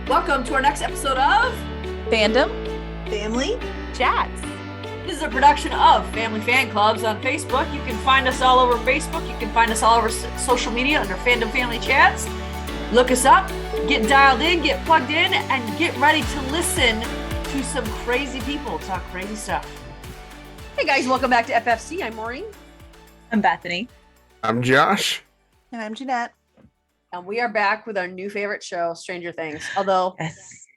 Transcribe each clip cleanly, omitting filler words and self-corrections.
Welcome to our next episode of Fandom Family Chats. This is a production of Family Fan Clubs on Facebook. You can find us all over Facebook. You can find us all over social media under Fandom Family Chats. Look us up, get dialed in, get plugged in, and get ready to listen to some crazy people talk crazy stuff. Hey guys, welcome back to FFC. I'm Maureen. I'm Bethany. I'm Josh. and I'm Jeanette. And we are back with our new favorite show, Stranger Things. Although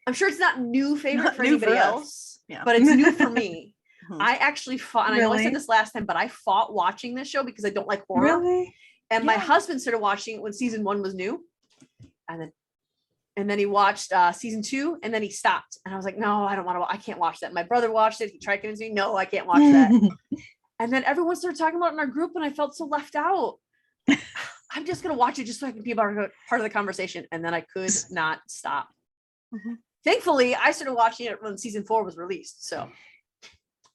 I'm sure it's not new favorite Not for new anybody for us. else, Yeah. but it's new for me. Mhm. I actually fought, and I know I Really? said this last time, but I fought watching this show because I don't like horror. Really? And my Yeah. husband started watching it when season 1 was new. And then he watched season 2, and then he stopped. And I was like, no, I don't want to, I can't watch that. My brother watched it. He tried to convince me, no, I can't watch that. And then everyone started talking about it in our group, and I felt so left out. I'm just going to watch it just so I can be part of the conversation. And then I could not stop. Mhm. Thankfully, I started watching it when season 4 was released. So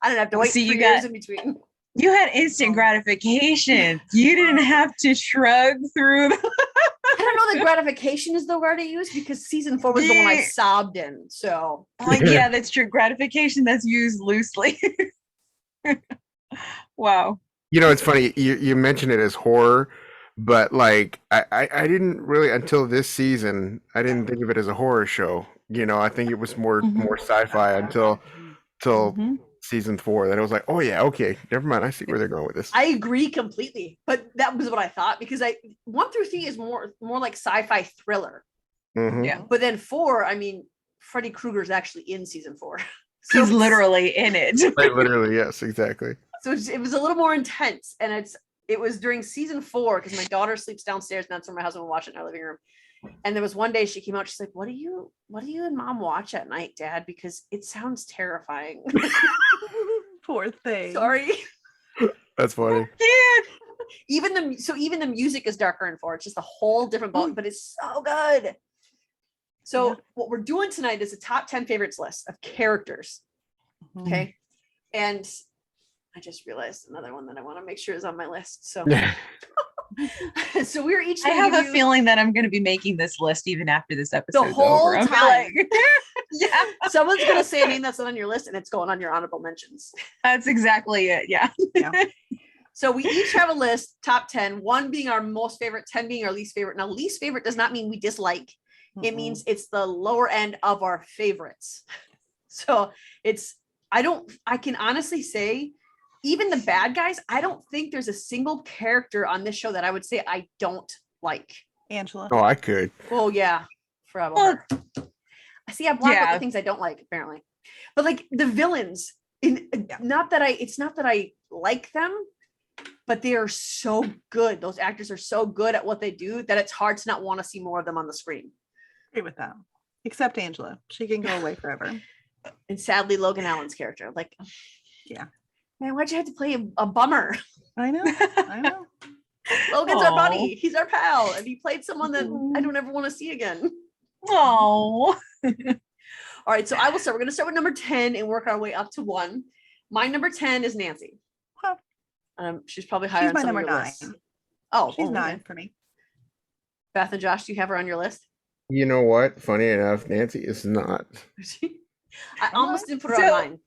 I didn't have to wait So 3 you years got- in between. You had instant gratification. You didn't have to shrug through the I don't know that gratification is the word I use because season 4 was the one I Yeah. sobbed in. So like, yeah, that's true. Gratification that's used loosely. Wow. You know, it's funny. You mentioned it as horror, but like I didn't really until this season. I didn't think of it as a horror show. You know, I think it was more sci-fi until Mhm. season 4. Then it was like, oh yeah, okay, never mind. I see where they're going with this. I agree completely, but that was what I thought because 1 through 3 is more like sci-fi thriller, Mhm. Yeah. but then 4, I mean, Freddy Krueger's actually in season 4. So He's it's- literally in it. Right, literally, yes, exactly. So it was a little more intense, and it was during season 4 because my daughter sleeps downstairs, and that's where my husband would watch it in our living room. And there was one day she came out, she's like, what do you and mom watch at night, Dad? Because it sounds terrifying. Poor thing. Sorry. That's funny. Yeah. Even the music is darker in 4. It's just a whole different ball, but it's so good. So Yeah. what we're doing tonight is a top 10 favorites list of characters. Mhm. Okay. And I just realized another one that I want to make sure is on my list. So so we're each I gonna have give a you feeling that I'm going to be making this list even after this episode. whole over. I'm time. like, yeah, someone's gonna say a name that's not on your list and it's going on your honorable mentions. that's exactly it. Yeah. So we each have a list, top 10, 1 being our most favorite, 10 being our least favorite. Now, least favorite does not mean we dislike. It Mhm. means it's the lower end of our favorites. So I can honestly say, even the bad guys, I don't think there's a single character on this show that I would say I don't like. Angela. Oh, I could. Oh yeah, forever. Well, I see. I block out yeah. the things I don't like, apparently. But like the villains, it's not that I like them, but they are so good. Those actors are so good at what they do that it's hard to not want to see more of them on the screen. Agree with that. Except Angela. She can go away forever. And sadly, Logan Allen's character, like, Yeah. man, why'd you have to play a bummer? I know. I know. Logan's our Aw. buddy. He's our pal, and he played someone that Mm-hmm. I don't ever want to see again. Oh. All right, so I will start. We're going to start with number 10 and work our way up to 1. My number 10 is Nancy. Huh. She's probably higher She's on my some number of your 9. lists. Oh, She's okay. 9 for me. Beth and Josh, do you have her on your list? You know what? Funny enough, Nancy is not. I almost didn't put her So- on mine.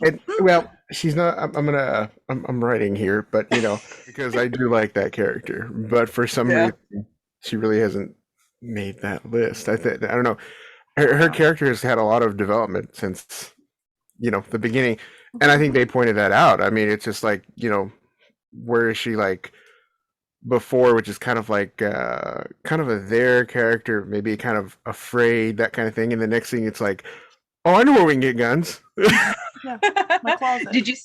And well, she's not. I'm writing here, but you know, because I do like that character, but for some Yeah. reason, she really hasn't made that list. I don't know. Her character has had a lot of development since, the beginning, and I think they pointed that out. I mean, it's just like, where is she like before, which is kind of like kind of a their character, maybe kind of afraid, that kind of thing, and the next thing it's like, oh, I know where we can get guns. Yeah. My closet. Did you?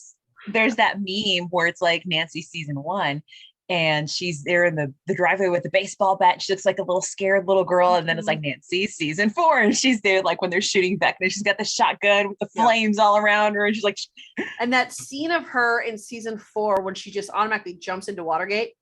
There's that meme where it's like Nancy season 1, and she's there in the driveway with the baseball bat. She looks like a little scared little girl, and then it's like Nancy season 4, and she's there like when they're shooting back, and she's got the shotgun with the Yeah. flames all around her, and she's like, And that scene of her in season 4 when she just automatically jumps into Watergate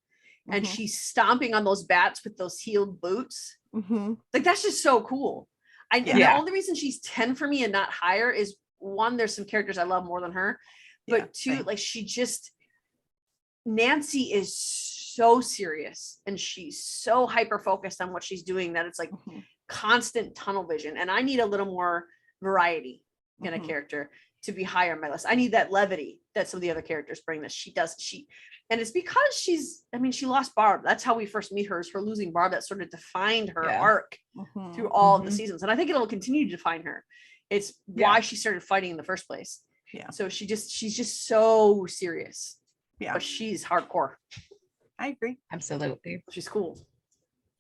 and Mhm. she's stomping on those bats with those heeled boots. Mhm. Like, that's just so cool. And the Yeah. only reason she's 10 for me and not higher is, 1, there's some characters I love more than her. But Yeah, 2, same. like, Nancy is so serious and she's so hyper focused on what she's doing that it's like Mhm. constant tunnel vision, and I need a little more variety in a character to be higher on my list. I need that levity that some of the other characters bring that and it's because she lost Barb. That's how we first meet her, is her losing Barb that sort of defined her arc through all of the seasons. And I think it'll continue to define her. It's why she started fighting in the first place. Yeah. So she's just so serious. Yeah. But she's hardcore. I agree. Absolutely. She's cool.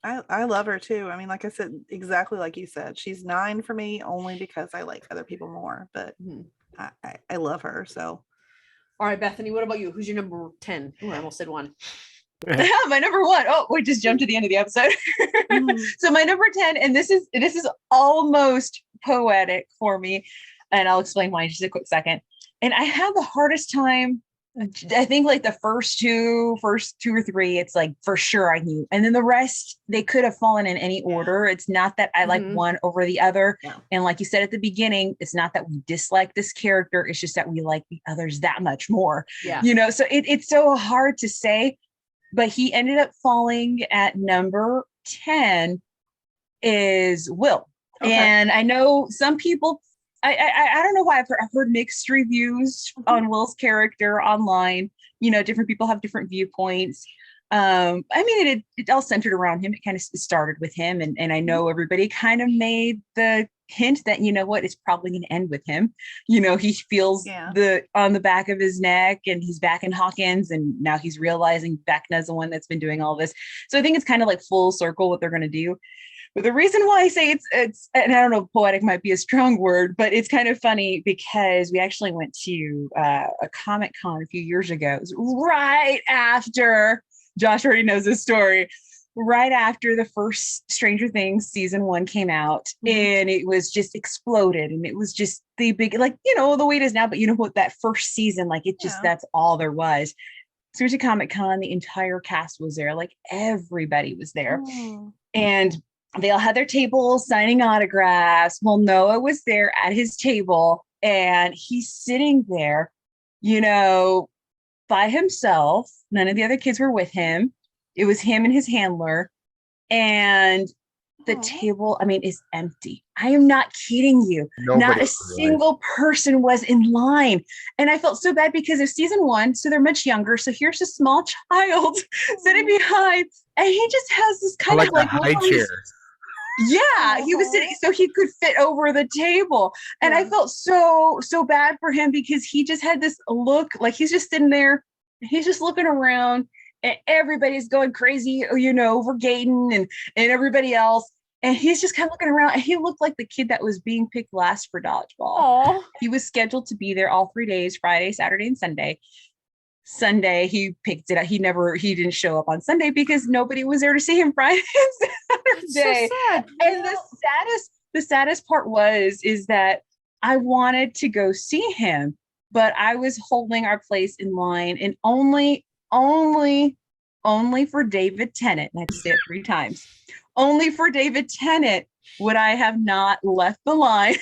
I love her too. I mean, like I said, exactly like you said, she's 9 for me only because I like other people more, but I love her. So all right, Bethany, what about you? Who's your number 10? Oh, I almost said 1. My number 1. Oh, we just jumped to the end of the episode. So my number 10, and this is almost poetic for me, and I'll explain why in just a quick second. And I had the hardest time. I think like the first two or three, it's like for sure I knew. And then the rest, they could have fallen in any order. It's not that I like one over the other. Yeah. And like you said at the beginning, it's not that we dislike this character. It's just that we like the others that much more. Yeah. You know, so it's so hard to say, but he ended up falling at number 10 is Will. Okay. And I know some people, I don't know why I've heard mixed reviews on Will's character online. You know, different people have different viewpoints. I mean, it all centered around him. It kind of started with him. And I know everybody kind of made the hint that, you know what, it's probably going to end with him. You know, he feels on the back of his neck, and he's back in Hawkins, and now he's realizing Vecna's the one that's been doing all this. So I think it's kind of like full circle what they're going to do. But the reason why I say it's, and I don't know, poetic might be a strong word, but it's kind of funny because we actually went to a Comic-Con a few years ago. It was right after, Josh already knows this story, right after the first Stranger Things season 1 came out, and it was just exploded, and it was just the big, like, you know, the way it is now, but you know what, that first season, like it just, that's all there was. So we went to Comic-Con, the entire cast was there, like everybody was there. And they all had their tables signing autographs. Well, Noah was there at his table, and he's sitting there, you know, by himself. None of the other kids were with him. It was him and his handler. And the table, I mean, is empty. I am not kidding you. Not a single person was in line. And I felt so bad because of season 1, so they're much younger. So here's a small child sitting behind, and he just has this kind of like high chair. Yeah, he was sitting so he could fit over the table. And I felt so bad for him because he just had this look like he's just sitting there. He's just looking around, and everybody's going crazy, you know, over Gaten and everybody else. And he's just kind of looking around, and he looked like the kid that was being picked last for dodgeball. Aww. He was scheduled to be there all 3 days, Friday, Saturday, and Sunday. Sunday, he picked it up. He didn't show up on Sunday because nobody was there to see him Friday and Saturday. So sad. And the saddest part is that I wanted to go see him, but I was holding our place in line, and only for David Tennant, and I had to say it 3 times, only for David Tennant would I have not left the line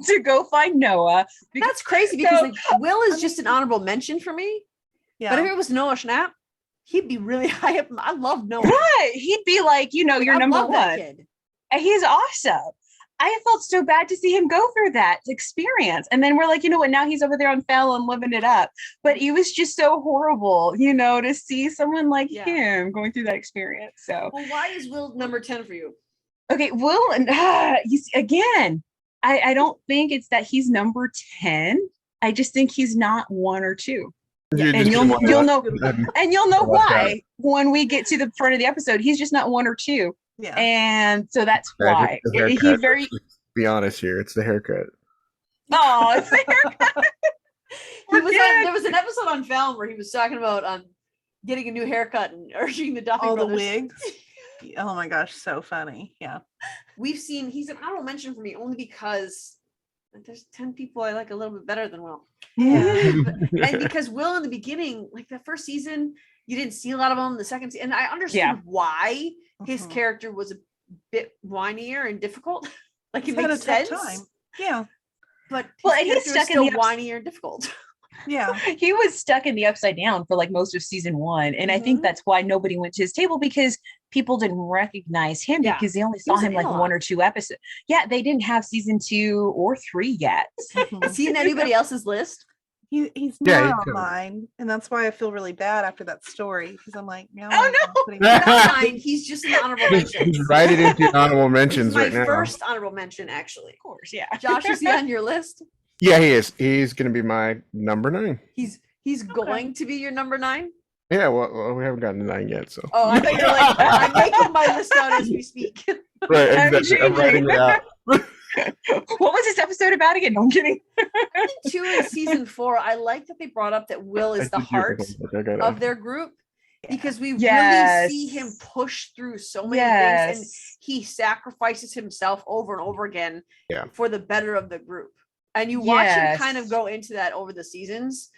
to go find Noah. That's crazy because Will is just an honorable mention for me. Yeah. But if it was Noah Schnapp, he'd be really high up. I love Noah. Right. He'd be like, you know, your number 1. Kid. And he's awesome. I felt so bad to see him go through that experience. And then we're like, you know what, now he's over there on Fallon living it up. But it was just so horrible, you know, to see someone like him going through that experience. So well, why is Will number 10 for you? Okay, Will, and again, I don't think it's that he's number 10. I just think he's not 1 or 2. Yeah, and you'll know why when we get to the front of the episode. He's just not 1 or 2. Yeah. And so that's why. He very be honest here, it's the haircut. Oh, it's the haircut. There was an episode on Fallon where he was talking about getting a new haircut and urging the Duffy brothers. The wigs. Oh my gosh, so funny. Yeah. He's an honorable mention for me only because there's 10 people I like a little bit better than Will. Yeah. And because Will in the beginning, like the first season, you didn't see a lot of him. The second season, and I understood why his character was a bit whinier and difficult. Like it makes sense. Time. Yeah. But and he's stuck in the whinier and difficult. Yeah. He was stuck in the upside down for like most of season 1. And I think Mhm. that's why nobody went to his table, because people didn't recognize him Yeah. because they only saw was him like in a 1 lot. or 2 episodes. Yeah, they didn't have season 2 or 3 yet. Mhm. Is he in anybody else's list? He's Yeah, not he's on good. mine, and that's why I feel really bad after that story, because I'm like, no, Oh, I'm no. putting He's him not on. mine. He's just in the honorable He's mentions. right it into honorable He's mentions my right now. first honorable mention, actually. Of course, yeah. Josh, is he on your list? Yeah, he is. He's going to be my number 9. He's going to be your number 9. Yeah, well, we haven't gotten to 9 yet, so. Oh, I thought you were like, I'm making my list down as we speak. Right, I'm exactly. I'm writing it out. What was this episode about again? No, I'm kidding. Two in season 4, I like that they brought up that Will is the I did do a heart homework. I gotta- of their group, because we really Yes. see him push through so many things, and Yes. he sacrifices himself over and over again Yeah. for the better of the group. And you watch him kind of Yes. go into that over the seasons.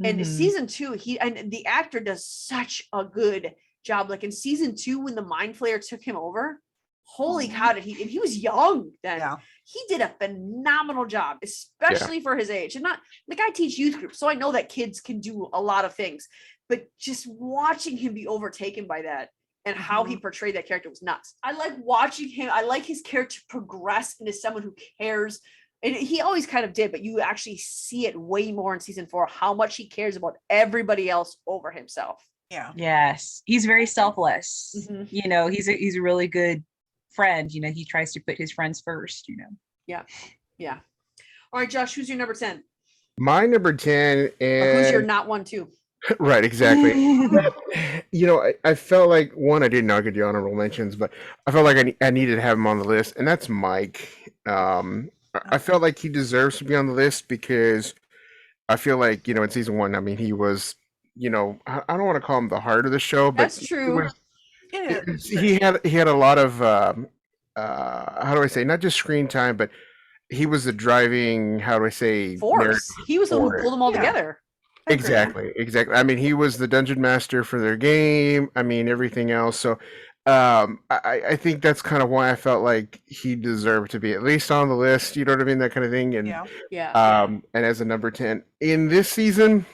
And Mhm. season 2, the actor does such a good job. Like in season 2, when the Mind Flayer took him over, holy Mhm. cow, and he was young then. Yeah. He did a phenomenal job, especially for his age. And not like, I teach youth groups, so I know that kids can do a lot of things, but just watching him be overtaken by that and how he portrayed that character was nuts. I like watching him. I like his character progress into someone who cares. And he always kind of did, but you actually see it way more in season 4, how much he cares about everybody else over himself. Yeah. Yes, he's very selfless. Mhm. You know, he's a really good friend. You know, he tries to put his friends first. You know. Yeah. All right, Josh, who's your number 10? My number 10 Or who's your and not one too? right, exactly. You know, I felt like one, I did not get the honorable mentions, but I felt like I needed to have him on the list, and that's Mike. I felt like he deserves to be on the list because I feel like, you know, in season 1, I mean, he was, you know, I don't want to call him the heart of the show, but That's true. he had a lot of how do I say, not just screen time, but he was the driving, how do I say, Force. He was the one who for it. pulled them all Yeah. together. Exactly. I mean, he was the dungeon master for their game. I mean, everything else. So, I think that's kind of why I felt like he deserved to be at least on the list. You know what I mean? That kind of thing. And Yeah. Yeah. and as a number 10 in this season,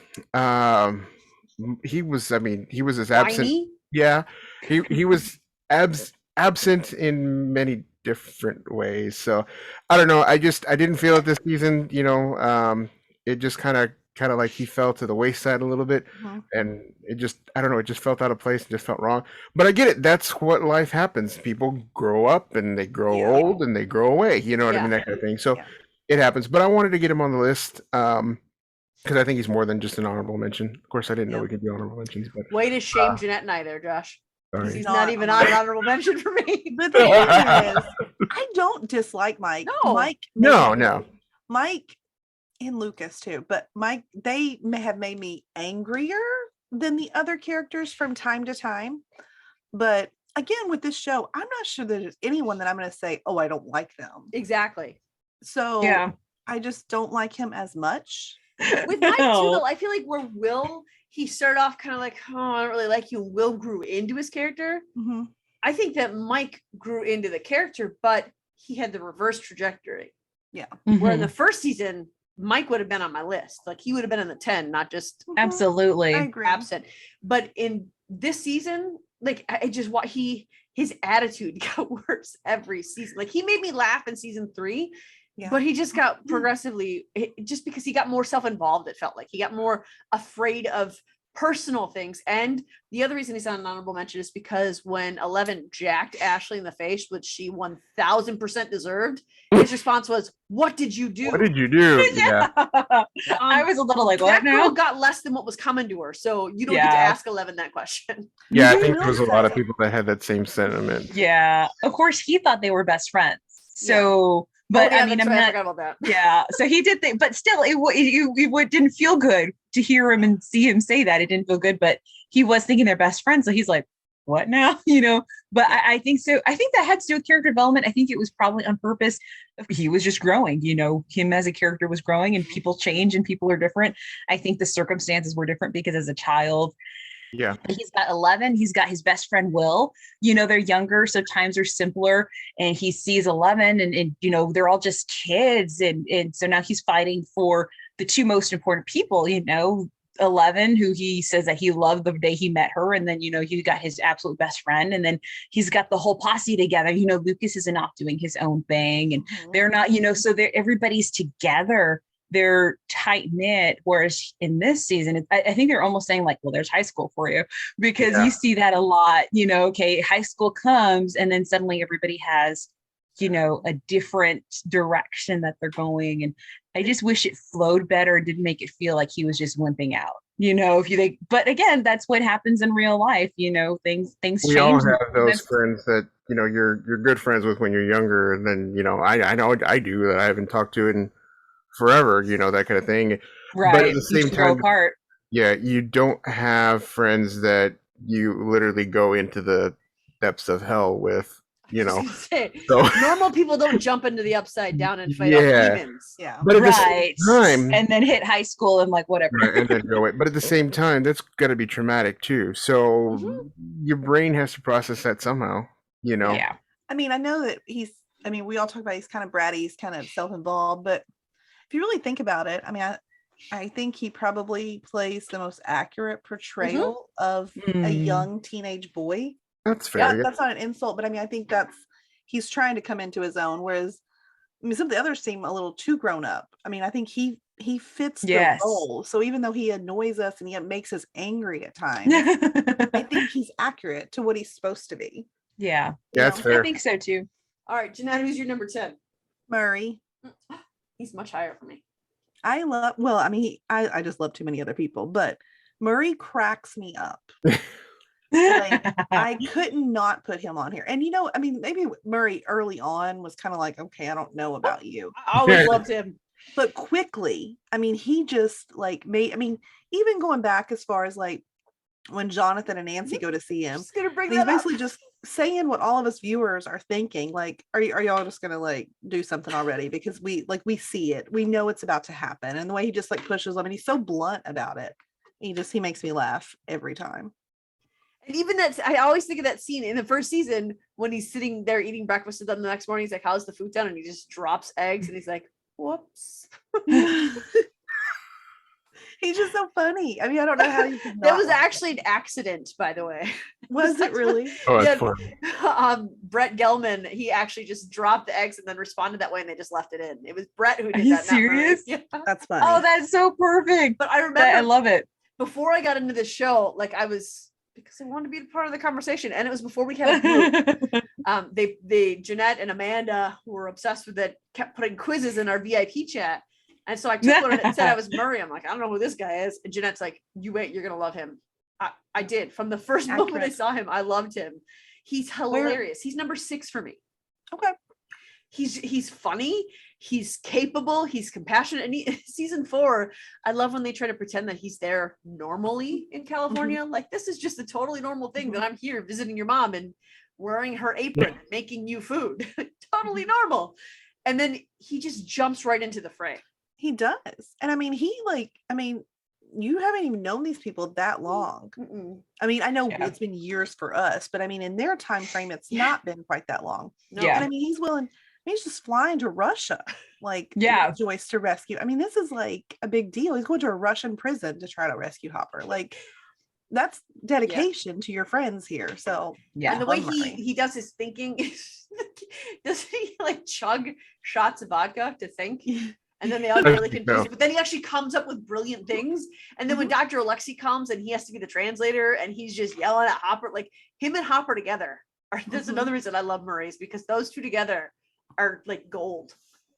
he was. I mean, he was as absent. Whiny. Yeah, he was absent in many different ways. So, I don't know. I didn't feel it this season. You know, it just kind of like he fell to the wayside a little bit, Mhm. and it just, I don't know, it just felt out of place and just felt wrong. But I get it. That's what life happens. People grow up and they grow Yeah. old and they grow away. You know what I Yeah. mean? That kind of thing. So Yeah. it happens. But I wanted to get him on the list because I think he's more than just an honorable mention. Of course, I didn't know Yeah. we could be honorable mentions, but Way to shame Jeanette and I there, Josh. sorry. He's Not not even on on my- an honorable mention for me. But the thing is, I don't dislike Mike. No. Mike. No. Mike and Lucas too, but Mike, they may have made me angrier than the other characters from time to time. But again, with this show, I'm not sure there's anyone that I'm going to say, oh, I don't like them. Exactly. So Yeah. I just don't like him as much. With Mike too, though, I feel like where Will, he started off kind of like, oh, I don't really like you. Will grew into his character. Mhm. I think that Mike grew into the character, but he had the reverse trajectory. Where in the first season, Mike would have been on my list. Like he would have been in the 10, not just Mhm. Absolutely. I agree. absent. But in this season, like I just what his attitude got worse every season. Like he made me laugh in season 3, Yeah. but he just got progressively, just because he got more self-involved, it felt like he got more afraid of personal things. And the other reason he's on an honorable mention is because when 11 jacked Ashley in the face, which she 1000% deserved, his response was, "What did you do?" What did you do? Yeah. I was a little like, what That girl now? got less than what was coming to her, so you don't get to Yeah. ask 11 that question. Yeah, I You think there was a lot of realize- people that had that same sentiment. Yeah. Of course, he thought they were best friends. So, but Oh, yeah, I mean, that's I'm right, I not. forgot about that. Yeah. So he did think, but still, it didn't feel good to hear him and see him say that. It didn't feel good, but he was thinking they're best friends. So he's like, what now? You know, but I think so. I think that had to do with character development. I think it was probably on purpose. He was just growing, you know, him as a character was growing, and people change and people are different. I think the circumstances were different because as a child, Yeah. he's got 11, he's got his best friend Will, you know, they're younger, so times are simpler, and he sees 11 and you know, they're all just kids, and so now he's fighting for the two most important people, 11, who he says that he loved the day he met her. And then, he got his absolute best friend. And then he's got the whole posse together. Lucas isn't off doing his own thing. And they're not, so everybody's together. They're tight knit. Whereas in this season, I think they're almost saying like, well, there's high school for you, because you see that a lot, okay, high school comes and then suddenly everybody has, a different direction that they're going. And I just wish it flowed better and didn't make it feel like he was just wimping out, if you think, but again, that's what happens in real life. Things We change. all have those friends that, you're good friends with when you're younger. And then, I know I do that I haven't talked to in forever, that kind of thing. Right. But at the same time, apart. yeah, you don't have friends that you literally go into the depths of hell with, So normal people don't jump into the upside down and fight off demons. Yeah. But at the same time, and then hit high school and like whatever. Right, and then go away. But at the same time, that's got to be traumatic too. So your brain has to process that somehow, Yeah. I mean, I know that we all talk about he's kind of bratty, he's kind of self-involved, but if you really think about it, I mean, I think he probably plays the most accurate portrayal of a young teenage boy. That's fair. That's not an insult, but I mean, I think he's trying to come into his own. Whereas, some of the others seem a little too grown up. I mean, I think he fits the role. So even though he annoys us and he makes us angry at times, I think he's accurate to what he's supposed to be. Yeah. That's fair. I think so too. All right, Jeanette, who's your number 10? Murray. He's much higher for me. I just love too many other people, but Murray cracks me up. I couldn't not put him on here. And maybe Murray early on was kind of like, okay, I don't know about you. I always loved him. But quickly, he just even going back as far as like when Jonathan and Nancy go to see him, Just gonna bring he's that basically up. just saying what all of us viewers are thinking. Like, are y'all just gonna like do something already? Because we see it, we know it's about to happen. And the way he just like pushes them, and he's so blunt about it. He makes me laugh every time. And even I always think of that scene in the first season when he's sitting there eating breakfast with them the next morning. He's like, how's the food done? And he just drops eggs and he's like, whoops. He's just so funny. I mean, I don't know how you could not That was like actually an accident, by the way. Was it really? Oh, that's fun. Brett Gelman, he actually just dropped the eggs and then responded that way, and they just left it in. It was Brett who did Are you that. not Murray. serious? Yeah. That's funny. Oh, that's so perfect. But I remember I love it. before I got into this show, like because I wanted to be a part of the conversation, and it was before we had a group. They Jeanette and Amanda, who were obsessed with it, kept putting quizzes in our VIP chat. And so I took one and said I was Murray. I'm like, I don't know who this guy is. And Jeanette's like, you wait, you're gonna love him. I did. From the first moment I saw him, I loved him. He's hilarious. He's number 6 for me. Okay. He's funny, he's capable, he's compassionate. And season 4, I love when they try to pretend that he's there normally in California. Like, this is just a totally normal thing that I'm here visiting your mom and wearing her apron, making you food. Totally normal. And then he just jumps right into the fray. He does. And I mean, you haven't even known these people that long. I mean, I know it's been years for us, but I mean, in their time frame, it's not been quite that long. No. Yeah. And I mean, he's just flying to Russia, like Joyce to rescue. I mean, this is like a big deal. He's going to a Russian prison to try to rescue Hopper. Like, that's dedication to your friends here. So yeah. And the way he does his thinking, does he like chug shots of vodka to think? And then they all get really confused. But then he actually comes up with brilliant things. And then when Dr. Alexi comes and he has to be the translator and he's just yelling at Hopper, like him and Hopper together. That's another reason I love Murray's, because those two together are like gold.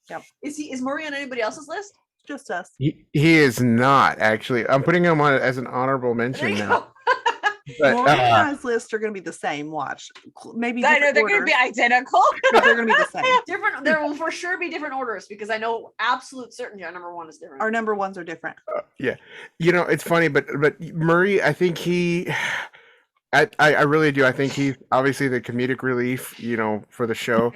Yep. Is Murray on anybody else's list? Just us. He is not, actually. I'm putting him on as an honorable There mention you now. go. But Morgan and I's list are going to be the same. Watch, maybe I know they're going to be identical. but they're going to be the same. Different. There will for sure be different orders, because I know absolute certainty our number 1 is different. Our number 1s are different. yeah, it's funny, but Murray, I think I really do. I think he's obviously the comedic relief, for the show.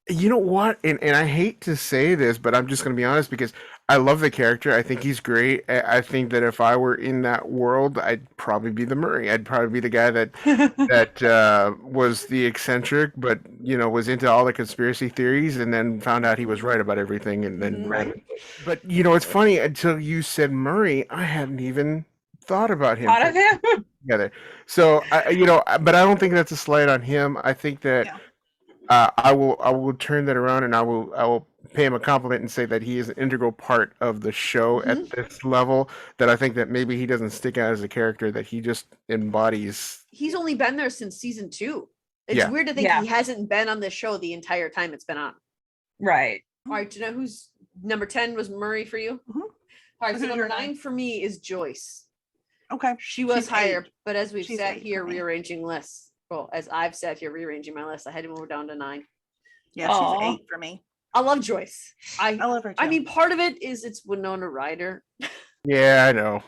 You know what? And I hate to say this, but I'm just going to be honest, because I love the character. I think he's great. I think that if I were in that world, I'd probably be the Murray. I'd probably be the guy that was the eccentric, but was into all the conspiracy theories, and then found out he was right about everything, and then Mhm. Right. But it's funny, until you said Murray, I hadn't even thought about him Thought of him? together. So but I don't think that's a slight on him. I think that Yeah. I will turn that around, and I will pay him a compliment and say that he is an integral part of the show at this level. That I think that maybe he doesn't stick out as a character, that he just embodies. He's only been there since season 2. It's Yeah. weird to think Yeah. he hasn't been on this show the entire time it's been on. Right. All right, do you know who's number 10 was Murray for you? Mhm. All right, so Who's number your 9 for me is Joyce. Okay. She was She's higher, 8. but as we've She's sat 8 here for me. rearranging lists, well, as I've sat here rearranging my list, I had to move her down to 9. Yeah, Aw. she's 8 for me. I love Joyce. I love her too. I mean, part of it is it's Winona Ryder. Yeah, I know.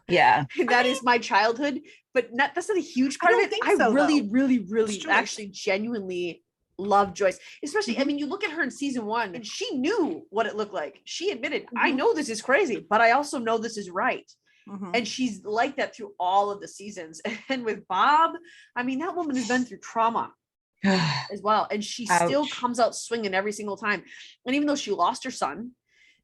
Yeah. That is my childhood, but that's not a huge I part of don't it. think I so, really, though. really, It's Joyce. actually genuinely love Joyce. Especially, I Mhm. mean, you look at her in season 1, and she knew what it looked like. She admitted, I Mhm. know this is crazy, but I also know this is right. Mhm. And she's like that through all of the seasons. And with Bob, I mean, that woman has been through trauma as well, and she still Ouch. comes out swinging every single time. And even though she lost her son,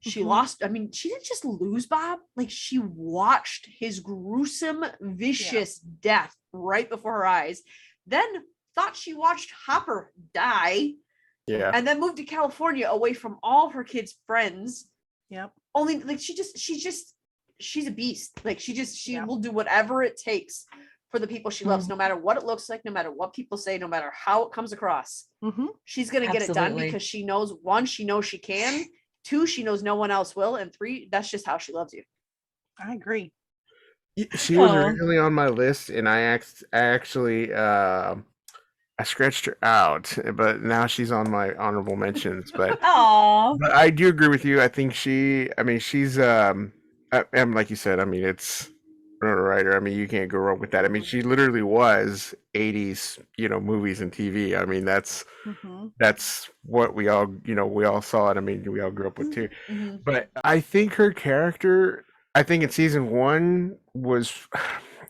she Mhm. lost, I mean, she didn't just lose Bob, like she watched his gruesome, vicious death right before her eyes, then thought she watched Hopper die, Yeah. and then moved to California away from all her kids' friends. Yep. Only like she's a beast. Like she Yeah. will do whatever it takes for the people she loves, no matter what it looks like, no matter what people say, no matter how it comes across. Mhm. She's gonna get it done Absolutely. because she knows, 1, she knows she can, 2, she knows no one else will, and 3, that's just how she loves you. I agree. She was Aw. originally on my list, and I actually I scratched her out, but now she's on my honorable mentions. But Aw. But I do agree with you. I think she's and like you said, I mean, it's Winona Ryder. I mean, you can't go wrong with that. I mean, she literally was 80s, movies and TV. I mean, that's Mhm. what we all saw it. I mean, we all grew up with too. Mhm. But I think her character, I think in season 1 was,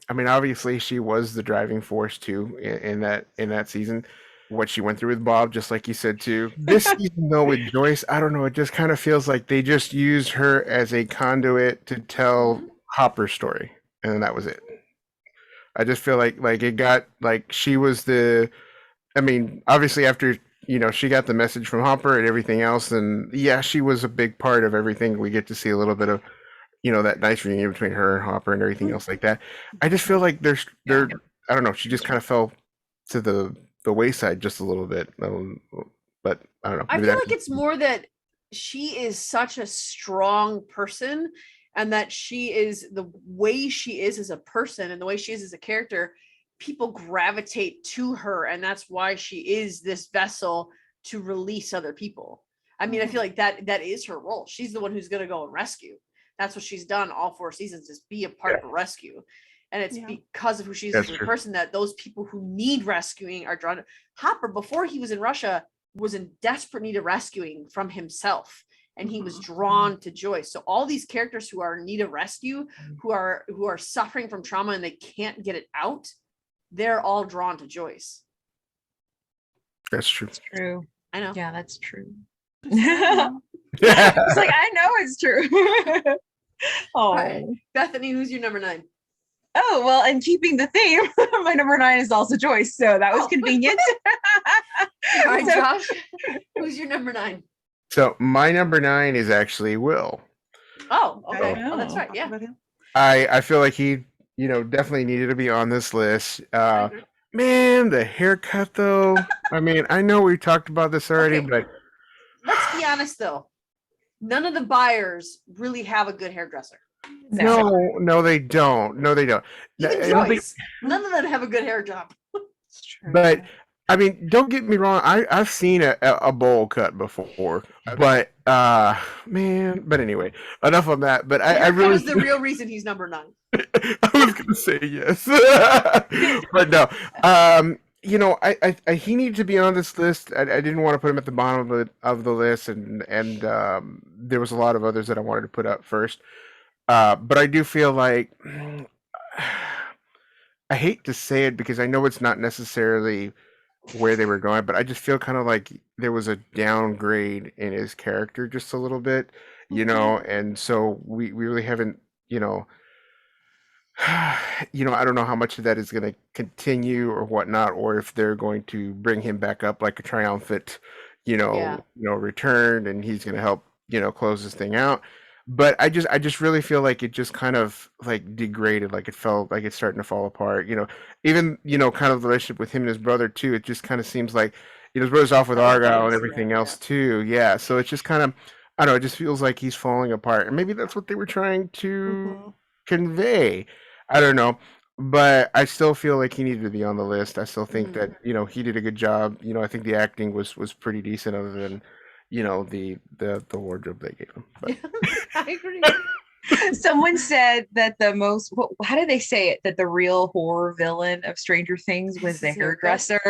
I mean, obviously she was the driving force too in that season. What she went through with Bob, just like you said too. This season though with Joyce, I don't know, it just kind of feels like they just used her as a conduit to tell Hopper's story, and then that was it. I just feel like it got like she was the. I mean, obviously after she got the message from Hopper and everything else, and yeah, she was a big part of everything. We get to see a little bit of that nice reunion between her and Hopper and everything else like that. I just feel like there I don't know, she just kind of fell to the wayside just a little bit. But I don't know. I maybe feel that's like it's more that she is such a strong person, and that she is the way she is as a person and the way she is as a character, people gravitate to her, and that's why she is this vessel to release other people. I mean, I feel like that is her role. She's the one who's going to go and rescue. That's what she's done all 4 seasons, is be a part of a rescue. And it's Yeah. because of who she is That's as a true. person that those people who need rescuing are drawn to. Hopper, before he was in Russia, was in desperate need of rescuing from himself, and he was drawn to Joyce. So all these characters who are in need of rescue, who are suffering from trauma and they can't get it out, they're all drawn to Joyce. That's true. It's true. I know. Yeah, that's true. Yeah. It's like, I know it's true. Oh. Right. Bethany, who's your number 9? Oh, well, and keeping the theme, my number 9 is also Joyce, so that was Oh. convenient. All right, So- Josh, who's your number 9? So my number 9 is actually Will. Oh, okay. Okay. Oh, that's right. Talk Yeah. about him. I feel like he definitely needed to be on this list. I agree. Man, the haircut though. I mean, I know we talked about this already, Okay. but Let's be honest though. None of the buyers really have a good hairdresser. no, they don't. No, they don't. Even I don't think- Joyce, none of them have a good hair job. It's true. But I mean, don't get me wrong. I've seen a bowl cut before, but man. But anyway, enough on that. But I That really was the real reason he's number 9. I was gonna say yes, but no. he needed to be on this list. I didn't want to put him at the bottom of the list, and there was a lot of others that I wanted to put up first. But I do feel like I hate to say it because I know it's not necessarily where they were going, but I just feel kind of like there was a downgrade in his character just a little bit, and so we really haven't, I don't know how much of that is going to continue or whatnot, or if they're going to bring him back up like a triumphant, Yeah. return, and he's going to help, close this thing out. But I just really feel like it just kind of like degraded, like it felt like it's starting to fall apart. Even kind of the relationship with him and his brother too. It just kind of seems like his brother's off with I like Argyle and that, everything yeah. else too. Yeah, so it's just kind of I don't know. It just feels like he's falling apart, and maybe that's what they were trying to Mhm. convey. I don't know, but I still feel like he needed to be on the list. I still think Mhm. that he did a good job. I think the acting was pretty decent, other than the wardrobe they gave him. But I agree. Someone said that how did they say it? That the real horror villain of Stranger Things was the His haircut. hairdresser.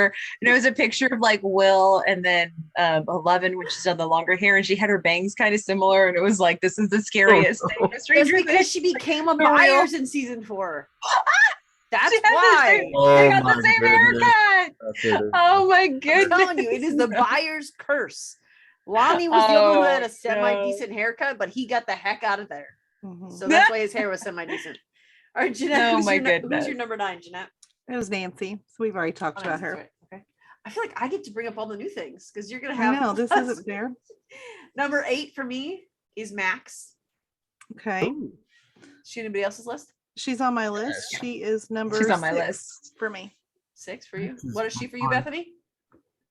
And it was a picture of like Will and then 11 when she's done the longer hair and she had her bangs kind of similar. And it was like, this is the scariest thing of That's Stranger because Things. she became a For real. Myers in season 4. That's She had the why. same- Oh they got my the same goodness. haircut. That's it. Oh my I'm goodness. telling you, it is the Byers curse. Lonnie was the only one who had a Oh, semi-decent haircut, but he got the heck out of there. Mhm. So that's why his hair was semi-decent. All right, Jeanette, Oh who's my your goodness. number 9, Jeanette? It was Nancy. So we've already talked Oh, about that's her. right. Okay. I feel like I get to bring up all the new things because you're gonna I have. know this isn't fair. Number 8 for me is Max. Okay. Ooh. She anybody else's list? She's on my list. Yes. She is number She's on my 6 list. for me. 6 for you. This is What is she for you, fun. Bethany?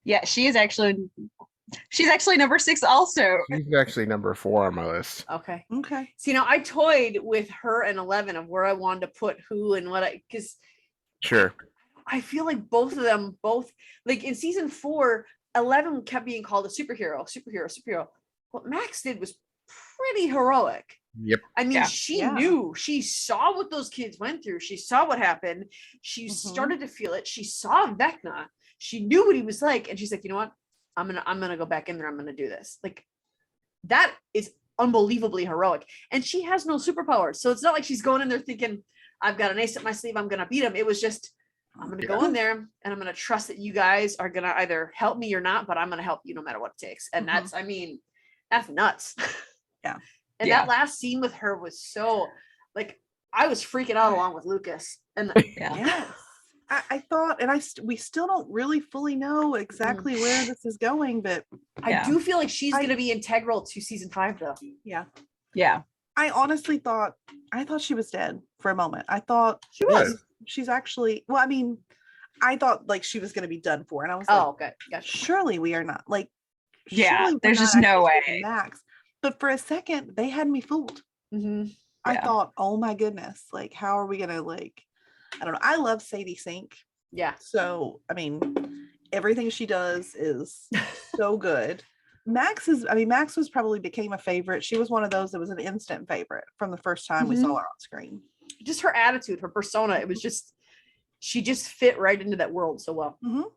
Yeah, she's actually number 6 also. She's actually number 4 on my list. Okay. Okay. See, now I toyed with her and 11 of where I wanted to put who and what because Sure. I feel like both of them, like in season 4, 11 kept being called a superhero. What Max did was pretty heroic. Yep. I mean, Yeah. she Yeah. knew, she saw what those kids went through. She saw what happened. She Mhm. started to feel it. She saw Vecna. She knew what he was like. And she's like, you know what? I'm gonna go back in there. I'm gonna do this. Like, that is unbelievably heroic. And she has no superpowers. So it's not like she's going in there thinking, I've got an ace up my sleeve, I'm gonna beat him. It was just, I'm gonna go in there and I'm gonna trust that you guys are gonna either help me or not, but I'm gonna help you no matter what it takes. And Mhm. that's nuts. Yeah. And Yeah. that last scene with her was so, like, I was freaking out along with Lucas. And Yeah. Yes. I thought, and we still don't really fully know exactly where this is going, but I Yeah. do feel like she's I- gonna be integral to season 5 though. yeah. Yeah. I honestly thought she was dead for a moment. I thought She was. she's actually, well, I mean, I thought like she was going to be done for, and I was Oh, like, okay. Gotcha. surely we are not. Like, Yeah, surely we're there's not just no actually way. Max. But for a second, they had me fooled. Mhm. I Yeah. thought, oh my goodness, like, how are we gonna, like, I don't know. I love Sadie Sink, Yeah. so I mean, everything she does is so good. Max was probably became a favorite. She was one of those that was an instant favorite from the first time we Mhm. saw her on screen. Just her attitude, her persona, it was just, she just fit right into that world so well. Mhm.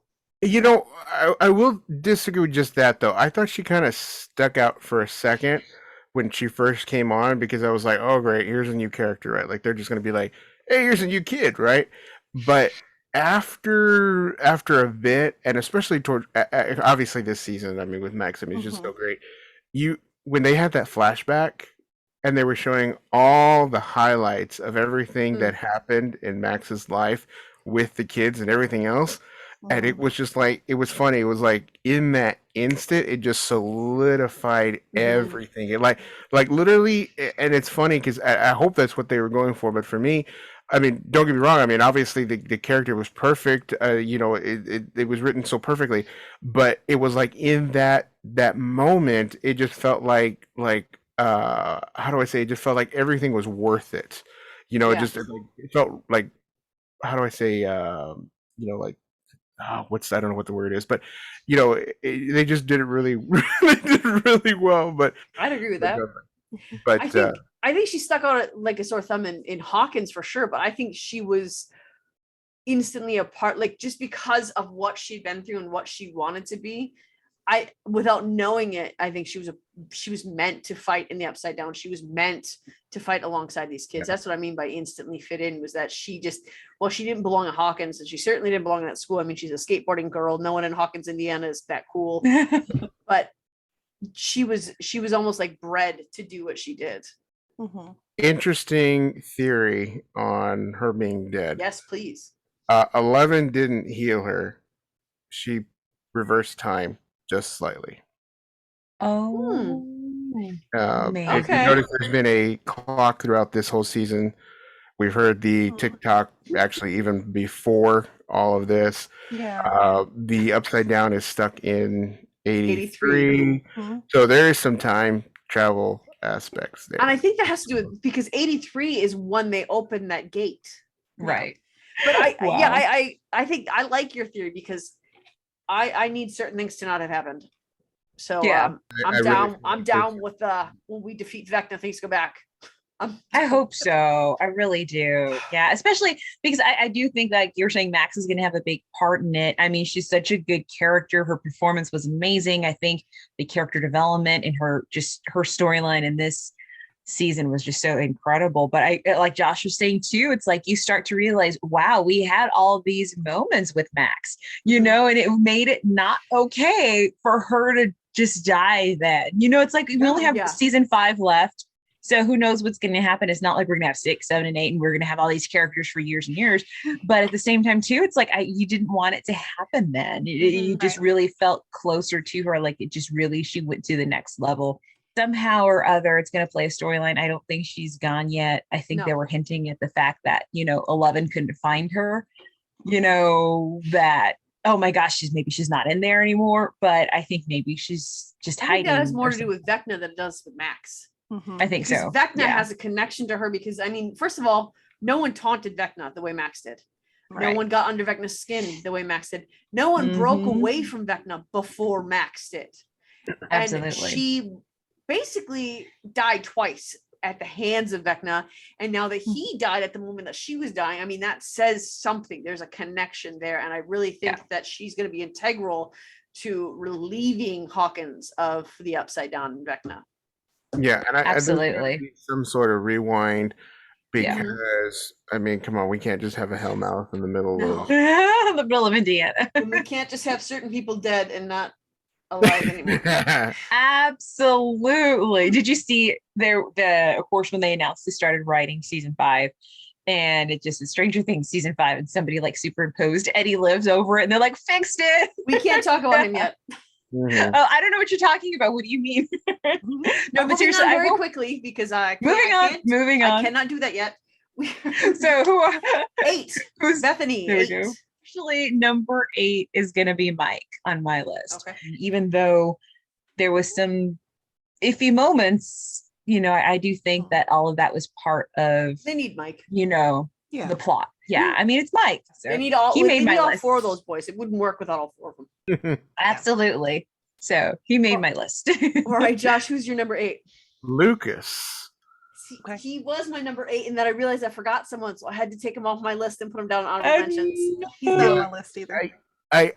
I will disagree with just that though. I thought she kind of stuck out for a second when she first came on because I was like, oh great, here's a new character, right? Like they're just gonna be like, hey, here's a new kid, right? But after a bit, and especially toward obviously this season, I mean with Max, I mean it's just so great. When they had that flashback and they were showing all the highlights of everything that happened in Max's life with the kids and everything else. And it was just like, it was funny. It was like in that instant, it just solidified everything. It like literally, and it's funny because I hope that's what they were going for. But for me, I mean, don't get me wrong. I mean, obviously the character was perfect. It was written so perfectly, but it was like in that moment, it just felt like how do I say? It just felt like everything was worth it. Yeah. It felt like, how do I say? Like. I don't know what the word is, but they just did it really, they did it really well. But I'd agree with that. but I think she stuck out like a sore thumb in Hawkins for sure, but I think she was instantly apart, like just because of what she'd been through and what she wanted to be. I, without knowing it, I think she was meant to fight in the Upside Down. She was meant to fight alongside these kids. That's what I mean by instantly fit in, was that she just, well, she didn't belong at Hawkins, and she certainly didn't belong in that school. I mean, she's a skateboarding girl. No one in Hawkins, Indiana is that cool. But she was almost like bred to do what she did. Mm-hmm. Interesting theory on her being dead. Yes, please. 11 didn't heal her. She reversed time just slightly. Oh, If you Okay. notice, there's been a clock throughout this whole season. We've heard the TikTok actually even before all of this. Yeah. The Upside Down is stuck in 83. 83. So there is some time travel aspects there. And I think that has to do with, because 83 is when they open that gate. right. But Wow. I think I like your theory, because I need certain things to not have happened. So Yeah. I'm down with when we defeat Vecna, things go back. I hope so. I really do. Yeah, especially because I do think, like you're saying, Max is going to have a big part in it. I mean, she's such a good character. Her performance was amazing. I think the character development and her storyline in this season was just so incredible. But I, like Josh was saying too, it's like you start to realize, wow, we had all these moments with Max, you know, and it made it not okay for her to just die then. You know, it's like we only have season 5 left. So who knows what's going to happen? It's not like we're going to have 6, 7, and 8, and we're going to have all these characters for years and years. But at the same time, too, it's like you didn't want it to happen then. You just really felt closer to her. Like it just really, she went to the next level. Somehow or other, it's going to play a storyline. I don't think she's gone yet. I think they were hinting at the fact that, 11 couldn't find her, that, oh my gosh, she's not in there anymore. But I think maybe she's just hiding. That has more to do with Vecna than it does with Max. I think so. Vecna has a connection to her because, I mean, first of all, no one taunted Vecna the way Max did. Right. No one got under Vecna's skin the way Max did. No one broke away from Vecna before Max did. Absolutely. And she basically died twice at the hands of Vecna. And now that he died at the moment that she was dying, I mean, that says something. There's a connection there. And I really think that she's going to be integral to relieving Hawkins of the Upside Down and Vecna. Yeah, and absolutely I some sort of rewind, because I mean, come on, we can't just have a Hellmouth in the middle of the middle of Indiana. And we can't just have certain people dead and not alive anymore. Absolutely. Did you see of course, when they announced they started writing season 5, and it just is Stranger Things season 5, and somebody like superimposed Eddie Lives over it, and they're like, fixed it. We can't talk about him yet. Mm-hmm. Oh, I don't know what you're talking about. What do you mean? No, but seriously, very quickly, because moving on. I cannot do that yet. So 8. Who's Bethany? There 8. We go. Actually, number 8 is going to be Mike on my list. Okay. Even though there was some iffy moments, I do think that all of that was part of. They need Mike. The plot. Yeah, I mean, it's Mike. So they need all 4 of those boys. It wouldn't work without all 4 of them. Absolutely. So he made my list. All right, Josh, who's your number 8? Lucas. See, he was my number 8, and then I realized I forgot someone, so I had to take him off my list and put him down on honorable mentions. He's not on my list either. I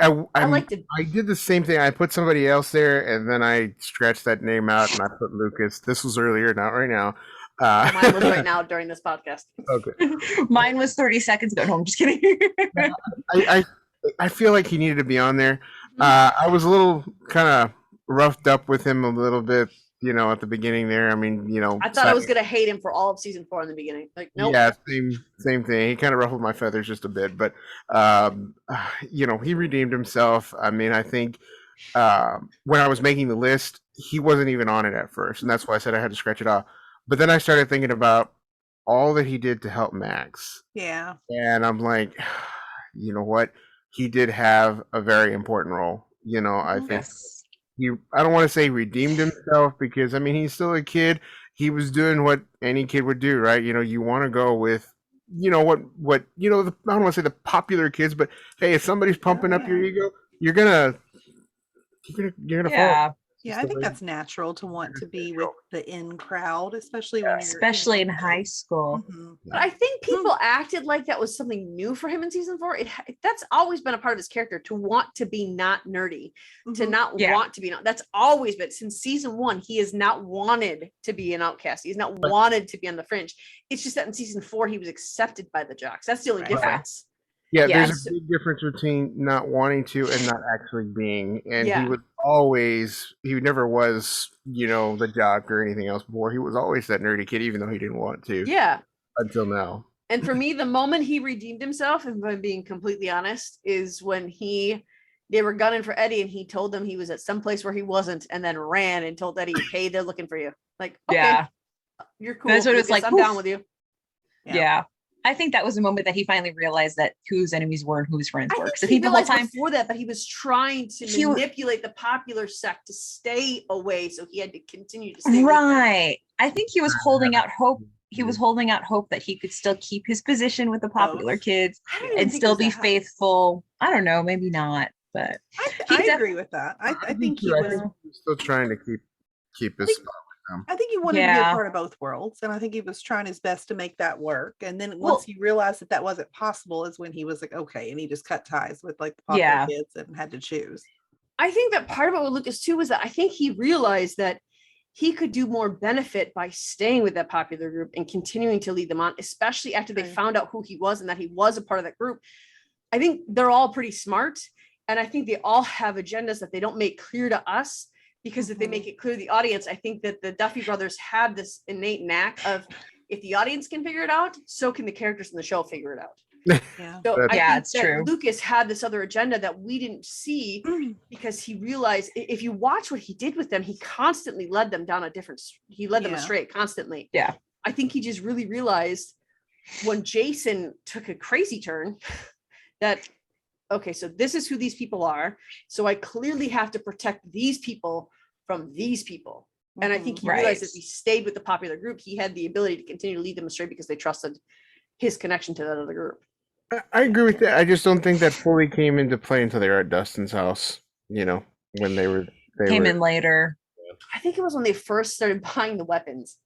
liked it. I did the same thing. I put somebody else there, and then I scratched that name out, and I put Lucas. This was earlier, not right now. Mine was right now during this podcast. Okay. Mine was 30 seconds ago. No, I'm just kidding. I feel like he needed to be on there. I was a little kind of roughed up with him a little bit, at the beginning there. I mean, I thought I was gonna hate him for all of season 4 in the beginning. Like, nope. Yeah, same thing. He kind of ruffled my feathers just a bit, but he redeemed himself. I mean, I think when I was making the list, he wasn't even on it at first, and that's why I said I had to scratch it off. But then I started thinking about all that he did to help Max. Yeah. And I'm like, you know what? He did have a very important role. I think I don't want to say redeemed himself, because I mean, he's still a kid. He was doing what any kid would do, right? You want to go with, I don't want to say the popular kids, but hey, if somebody's pumping up your ego, you're gonna fall. Yeah, Just I the think way- that's natural to want to be with the in crowd, especially when you're Especially in high school. Mhm. But I think people acted like that was something new for him in season 4. That's always been a part of his character, to want to be not nerdy, to Mhm. not Yeah. want to be not. That's always been since season 1. He has not wanted to be an outcast. He's not wanted to be on the fringe. It's just that in season 4 he was accepted by the jocks. That's the only Right. difference. Yeah, Yeah. there's a big difference between not wanting to and not actually being. And Yeah. he never was, the jock or anything else before. He was always that nerdy kid, even though he didn't want to Yeah. until now. And for me, the moment he redeemed himself, if I'm being completely honest, is when they were gunning for Eddie and he told them he was at some place where he wasn't, and then ran and told Eddie, hey, they're looking for you. Like, okay, Yeah. you're cool. That's what it's Lucas, like, I'm down poof. with you. Yeah. I think that was a moment that he finally realized that whose enemies were and who his friends I were. think So I he think the whole realized time before that, but he was trying to He w- manipulate the popular sect to stay away, so he had to continue to stay with them. right. I think he was holding out hope. He was holding out hope that he could still keep his position with the popular kids I don't even and think it still was be that high. faithful. I don't know, maybe not, but I He def- agree with that. I think he too. I was. think he's still trying to keep his spot with them. I think he wanted to be a Yeah. part of both worlds, and I think he was trying his best to make that work. And then Well- once he realized that that wasn't possible, is when he was like, okay, and he just cut ties with like the popular Yeah. kids and had to choose. I think that part of it with Lucas too was that I think he realized that he could do more benefit by staying with that popular group and continuing to lead them on, especially after they Right. found out who he was and that he was a part of that group. I think they're all pretty smart, and I think they all have agendas that they don't make clear to us, because if they make it clear to the audience, I think that the Duffy brothers have this innate knack of, if the audience can figure it out, so can the characters in the show figure it out. Yeah. So That's- I Yeah, think it's that true. Lucas had this other agenda that we didn't see, because he realized if you watch what he did with them, he constantly led them down he led them Yeah. astray constantly. Yeah. I think he just really realized when Jason took a crazy turn that, okay, so this is who these people are. So I clearly have to protect these people from these people. And I think he realized Right. if he stayed with the popular group, he had the ability to continue to lead them astray because they trusted his connection to that other group. I agree with that. I just don't think that fully came into play until they were at Dustin's house. When they were came in later. I think it was when they first started buying the weapons,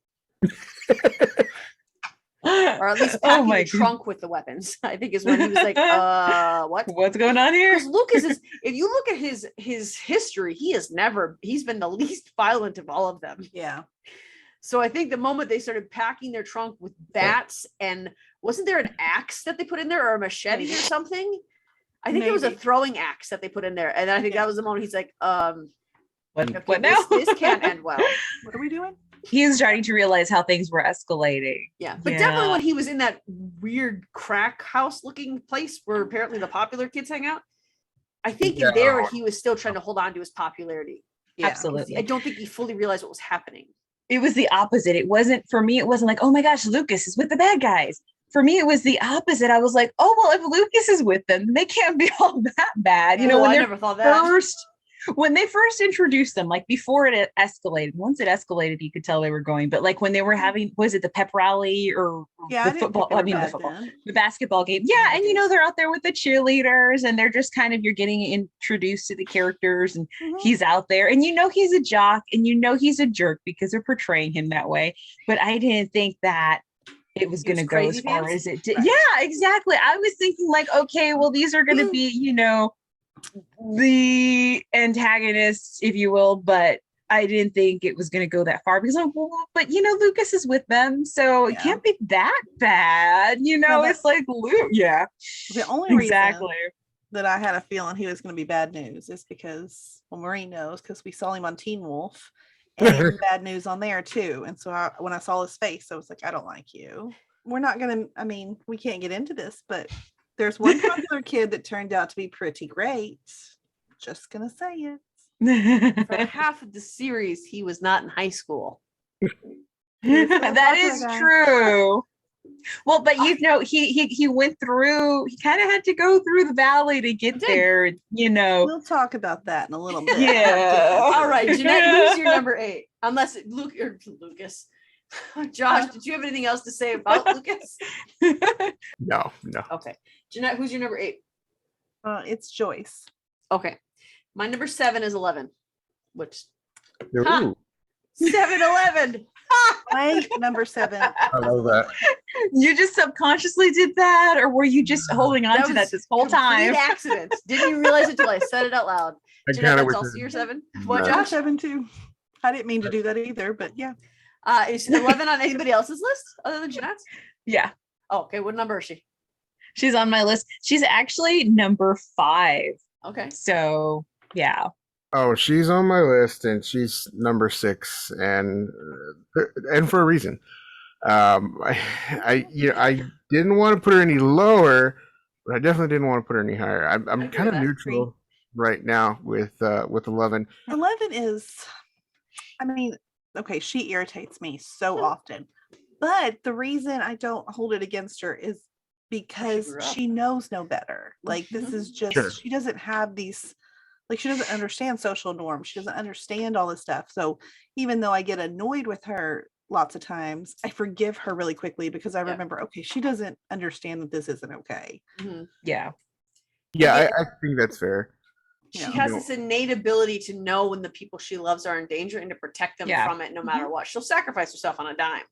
or at least Oh packing my the trunk with the weapons. I think is when he was like, what? What's going on here? Because Lucas is, if you look at his history, he's been the least violent of all of them. Yeah. So I think the moment they started packing their trunk with bats, and wasn't there an axe that they put in there, or a machete or Maybe. something? I think it was a Maybe. throwing axe that they put in there. And I think Yeah. that was the moment he's like, What, okay, what now? this can't end well. What are we doing? He was starting to realize how things were escalating. Yeah, but definitely Yeah. when he was in that weird crack house looking place where apparently the popular kids hang out, I think in there he was still trying to hold on to his popularity. Yeah. Absolutely. I don't think he fully realized what was happening. It was the opposite. It wasn't, for me, it wasn't like, oh my gosh, Lucas is with the bad guys. For me, it was the opposite. I was like, oh, well, if Lucas is with them, they can't be all that bad. You know, Oh, when I they're never thought that. when they first introduced them, like before it escalated, once it escalated, you could tell they were going, but like when they were having, was it the pep rally or Yeah, the I didn't football? think they I were mean, the bad football, then. the basketball game. Yeah. Yeah, And it you know, is. they're out there with the cheerleaders and they're just kind of, you're getting introduced to the characters and Mhm. he's out there and you know, he's a jock and you know, he's a jerk because they're portraying him that way. But I didn't think that it was He was going to go as crazy far pants? as it did. Right. Yeah, exactly. I was thinking like, okay, well, these are going to be, you know, the antagonists, if you will, but I didn't think it was going to go that far because I'm, well, but you know, Lucas is with them, so it Yeah. can't be that bad. You know, that- it's like Luke. Yeah, The only exactly. reason that I had a feeling he was going to be bad news is because, well, Marie knows because we saw him on Teen Wolf and he was bad news on there too. And so when I saw his face, I was like, I don't like you. We're not going to, I mean, we can't get into this, but there's one popular kid that turned out to be pretty great. Just going to say it. For half of the series, he was not in high school. That is guy. true. Well, but you know, he went through. He kind of had to go through the valley to get did. there. You know. We'll talk about that in a little bit. Yeah. All right, Jeanette, who's your number 8? Unless Luke or Lucas. Josh, did you have anything else to say about Lucas? No. Okay. Jeanette, who's your number 8? It's Joyce. Okay. My number 7 is 11, which Ha! Ooh, 7-Eleven. My number 7. I love that. You just subconsciously did that, or were you just holding on to that was this whole complete time? accident. Didn't even realize it until I said it out loud. I Jeanette, kind of that's wish. also your 7. What, Yeah. Number Josh? 7 too. I didn't mean to do that either, but yeah. Is 11 on anybody else's list other than Jeanette's? Yeah, Oh, okay. What number is she? she's on my list. She's actually number 5. Okay. So yeah. Oh, she's on my list, and she's number 6, and for a reason. I didn't want to put her any lower, but I definitely didn't want to put her any higher. I'm agree kind of with that. neutral right now with 11. 11 is, I mean, okay, she irritates me so often. But the reason I don't hold it against her is because grew up. she knows no better. Like, this is just, Sure. she doesn't have these, like, she doesn't understand social norms. She doesn't understand all this stuff. So even though I get annoyed with her lots of times, I forgive her really quickly because I Yeah. remember, okay, she doesn't understand that this isn't okay. Mhm. Yeah. Yeah, Yeah. I think that's fair. She Yeah. has No. this innate ability to know when the people she loves are in danger and to protect them Yeah. from it no matter what. She'll sacrifice herself on a dime.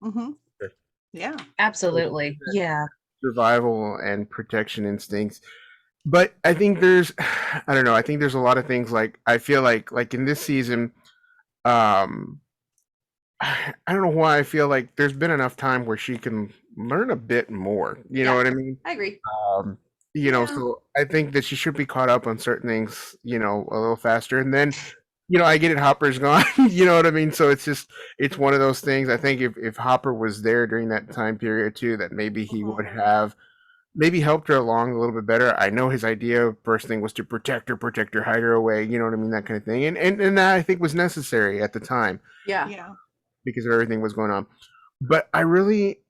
Mm-hmm. Sure. Yeah. Absolutely. Yeah. Survival and protection instincts. But I think there's, I don't know. I think there's a lot of things like I feel like in this season, um, I don't know why I feel like there's been enough time where she can learn a bit more. You know Yeah. what I mean? I agree. You know, Yeah. so I think that she should be caught up on certain things, you know, a little faster. And then, you know, I get it, Hopper's gone. You know what I mean? So it's one of those things. I think if Hopper was there during that time period too, that maybe he would have maybe helped her along a little bit better. I know his idea first thing was to protect her, hide her away, you know what I mean, that kind of thing. And that I think was necessary at the time Yeah. Yeah. because of everything was going on. But I really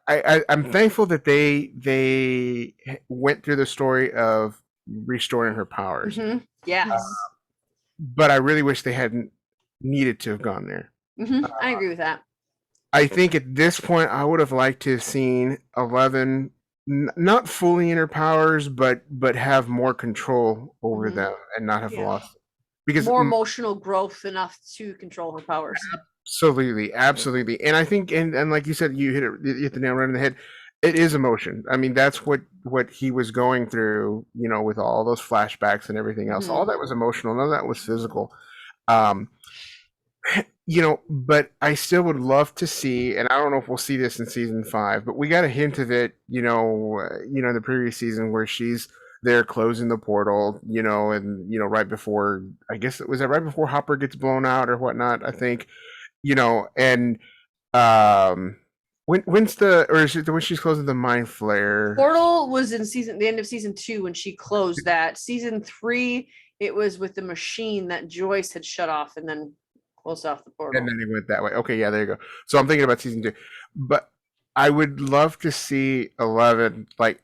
I'm thankful that they went through the story of restoring her powers. Mhm. Yes. But I really wish they hadn't needed to have gone there. I agree with that. I think at this point I would have liked to have seen 11 not fully in her powers, but have more control over Mhm. them and not have Yeah. lost because More emotional growth enough to control her powers. absolutely. And I think and like you said, you hit the nail right on the head. It is emotion. I mean, that's what he was going through, you know, with all those flashbacks and everything else. All that was emotional. None of that was physical. You know, but I still would love to see, and I don't know if we'll see this in season 5, but we got a hint of it, you know, in the previous season where she's there closing the portal, you know, and you know, right before, I guess it was that right before Hopper gets blown out or whatnot, I think, you know, and when's the or is it when she's closing the mind flare? Portal was in the end of season 2 when she closed that. Season 3, it was with the machine that Joyce had shut off and then closed off the portal. And then he went that way. Okay, yeah, there you go. So I'm thinking about season 2, but I would love to see 11 like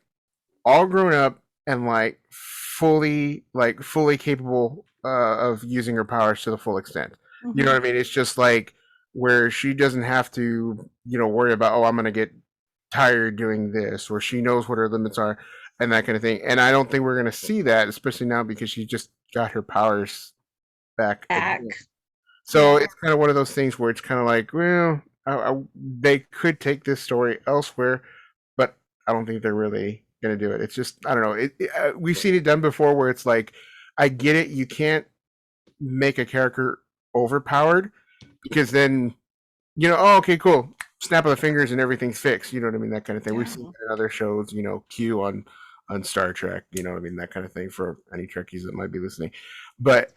all grown up and like fully capable of using her powers to the full extent. You know what I mean? It's just like where she doesn't have to, you know, worry about, oh, I'm gonna get tired doing this, or she knows what her limits are and that kind of thing. And I don't think we're gonna see that, especially now because she just got her powers back. Again. So it's kind of one of those things where it's kind of like, well, they could take this story elsewhere, but I don't think they're really going to do it. It's just, I don't know. We've seen it done before where it's like, I get it. You can't make a character overpowered because then, you know, oh, okay, cool. Snap of the fingers and everything's fixed. You know what I mean? That kind of thing. We've seen it in other shows, you know, Q on Star Trek, you know what I mean? That kind of thing for any Trekkies that might be listening. But,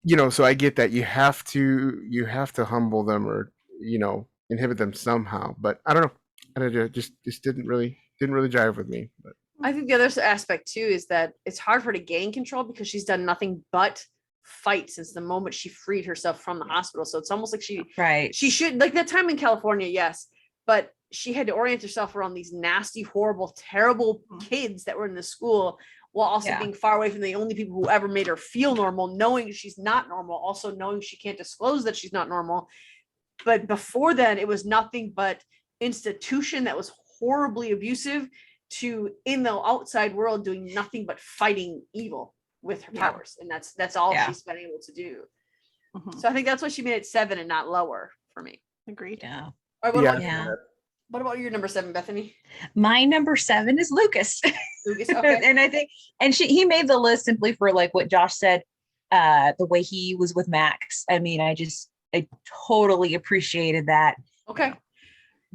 you know, so I get that you have to humble them or, you know, inhibit them somehow. But I don't know. I don't know, just didn't really jive with me. But I think the other aspect too is that it's hard for her to gain control because she's done nothing but fight since the moment she freed herself from the hospital. So it's almost like she should, like that time in California, yes, but she had to orient herself around these nasty, horrible, terrible kids that were in the school while also being far away from the only people who ever made her feel normal, knowing she's not normal, also knowing she can't disclose that she's not normal. But before then, it was nothing but institution that was horribly abusive to in the outside world doing nothing but fighting evil with her powers. And that's all she's been able to do. Mhm. So I think that's why she made it 7 and not lower for me. Agreed. Yeah. All right, what, Yeah. about, Yeah. what about your number 7, Bethany? My number 7 is Lucas. Lucas, okay. And I think, and he made the list simply for like what Josh said, the way he was with Max. I mean, I totally appreciated that. Okay.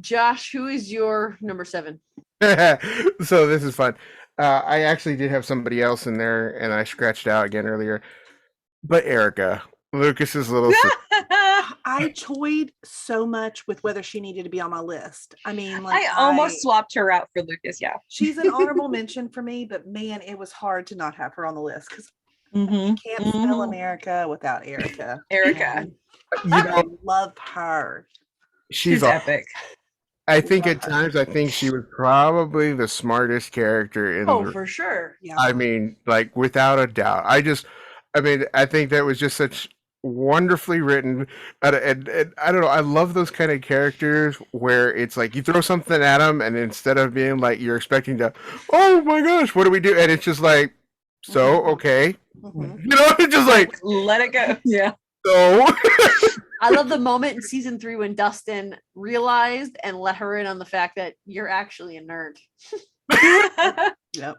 Josh, who is your number 7? So this is fun. I actually did have somebody else in there, and I scratched out again earlier. But Erica, Lucas's little sister. I toyed so much with whether she needed to be on my list. I mean, like I almost swapped her out for Lucas. Yeah. she's an honorable mention for me, but man, it was hard to not have her on the list because Mhm. can't spell America without Erica. Erica. And You know, I love her. She's awesome. epic. I think Love at her. times, I think she was probably the smartest character in Oh, the. for sure. Yeah. I mean, like without a doubt. I think that was just such wonderfully written, and I don't know. I love those kind of characters where it's like you throw something at them, and instead of being like you're expecting to, oh my gosh, what do we do? And it's just like, so okay, Mhm. you know, it's just like Let it go. Yeah. so. I love the moment in season 3 when Dustin realized and let her in on the fact that you're actually a nerd. Yep.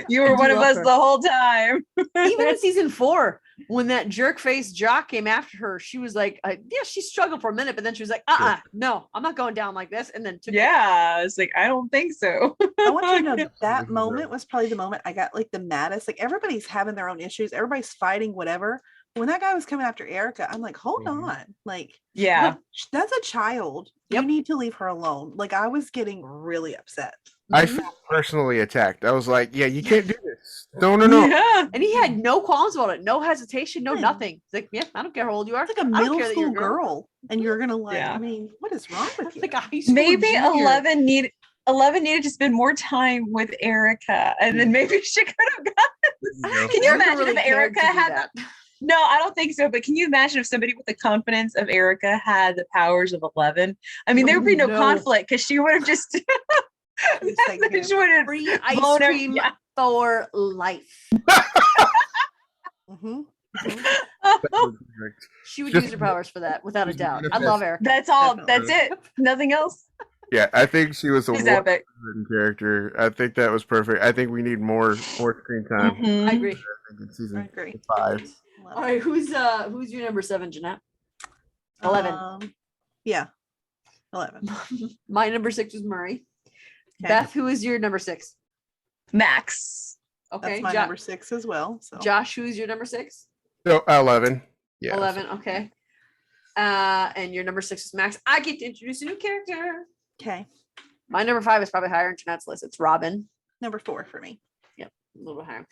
You were I one do of love us her. the whole time. Even in season 4, when that jerk face jock came after her, she was like, yeah, she struggled for a minute, but then she was like, no, I'm not going down like this. And then took it. Yeah. It's like, I don't think so. I want you to know that This is moment was probably the moment I got like the maddest. Like everybody's having their own issues, everybody's fighting, whatever. When that guy was coming after Erica, I'm like, hold Mhm. on. Like, Yeah. that's a child. Yep. You need to leave her alone. Like, I was getting really upset. I Mhm. felt personally attacked. I was like, yeah, you can't do this. No. Yeah. And he had no qualms about it, no hesitation, no Yeah. nothing. He's like, yeah, I don't care how old you are. It's like a I don't middle care that you're school a girl. And you're gonna like, Yeah. I mean, what is wrong with That's you? like a high school Maybe junior. 11 needed to spend more time with Erica, and then maybe she could have got. Can you Erica imagine really if cared Erica to do had that. No, I don't think so. But can you imagine if somebody with the confidence of Erica had the powers of 11? I mean, there would be no No. conflict because she would have just. Just like, you know, she would have Free ice blown her- cream yeah. for life. Mhm. She would Just- use her powers for that, without a just doubt. I manifest. love Erica. That's all. Definitely. That's it. Nothing else. Yeah, I think she was a She's wonderful epic. written character. I think that was perfect. I think we need more screen time. Mhm. I agree. I think in I season agree. 5. All right, who's your number 7, Jeanette? 11. Yeah. 11. My number 6 was Murray. Okay. Beth, who is your number 6? Max. Okay, That's my number 6 as well. So Josh, who is your number 6? So 11. Yeah. 11. Okay. And your number 6 is Max. I get to introduce a new character. okay. My number 5 is probably higher in Jeanette's list. It's Robin. Number 4 for me. A little bit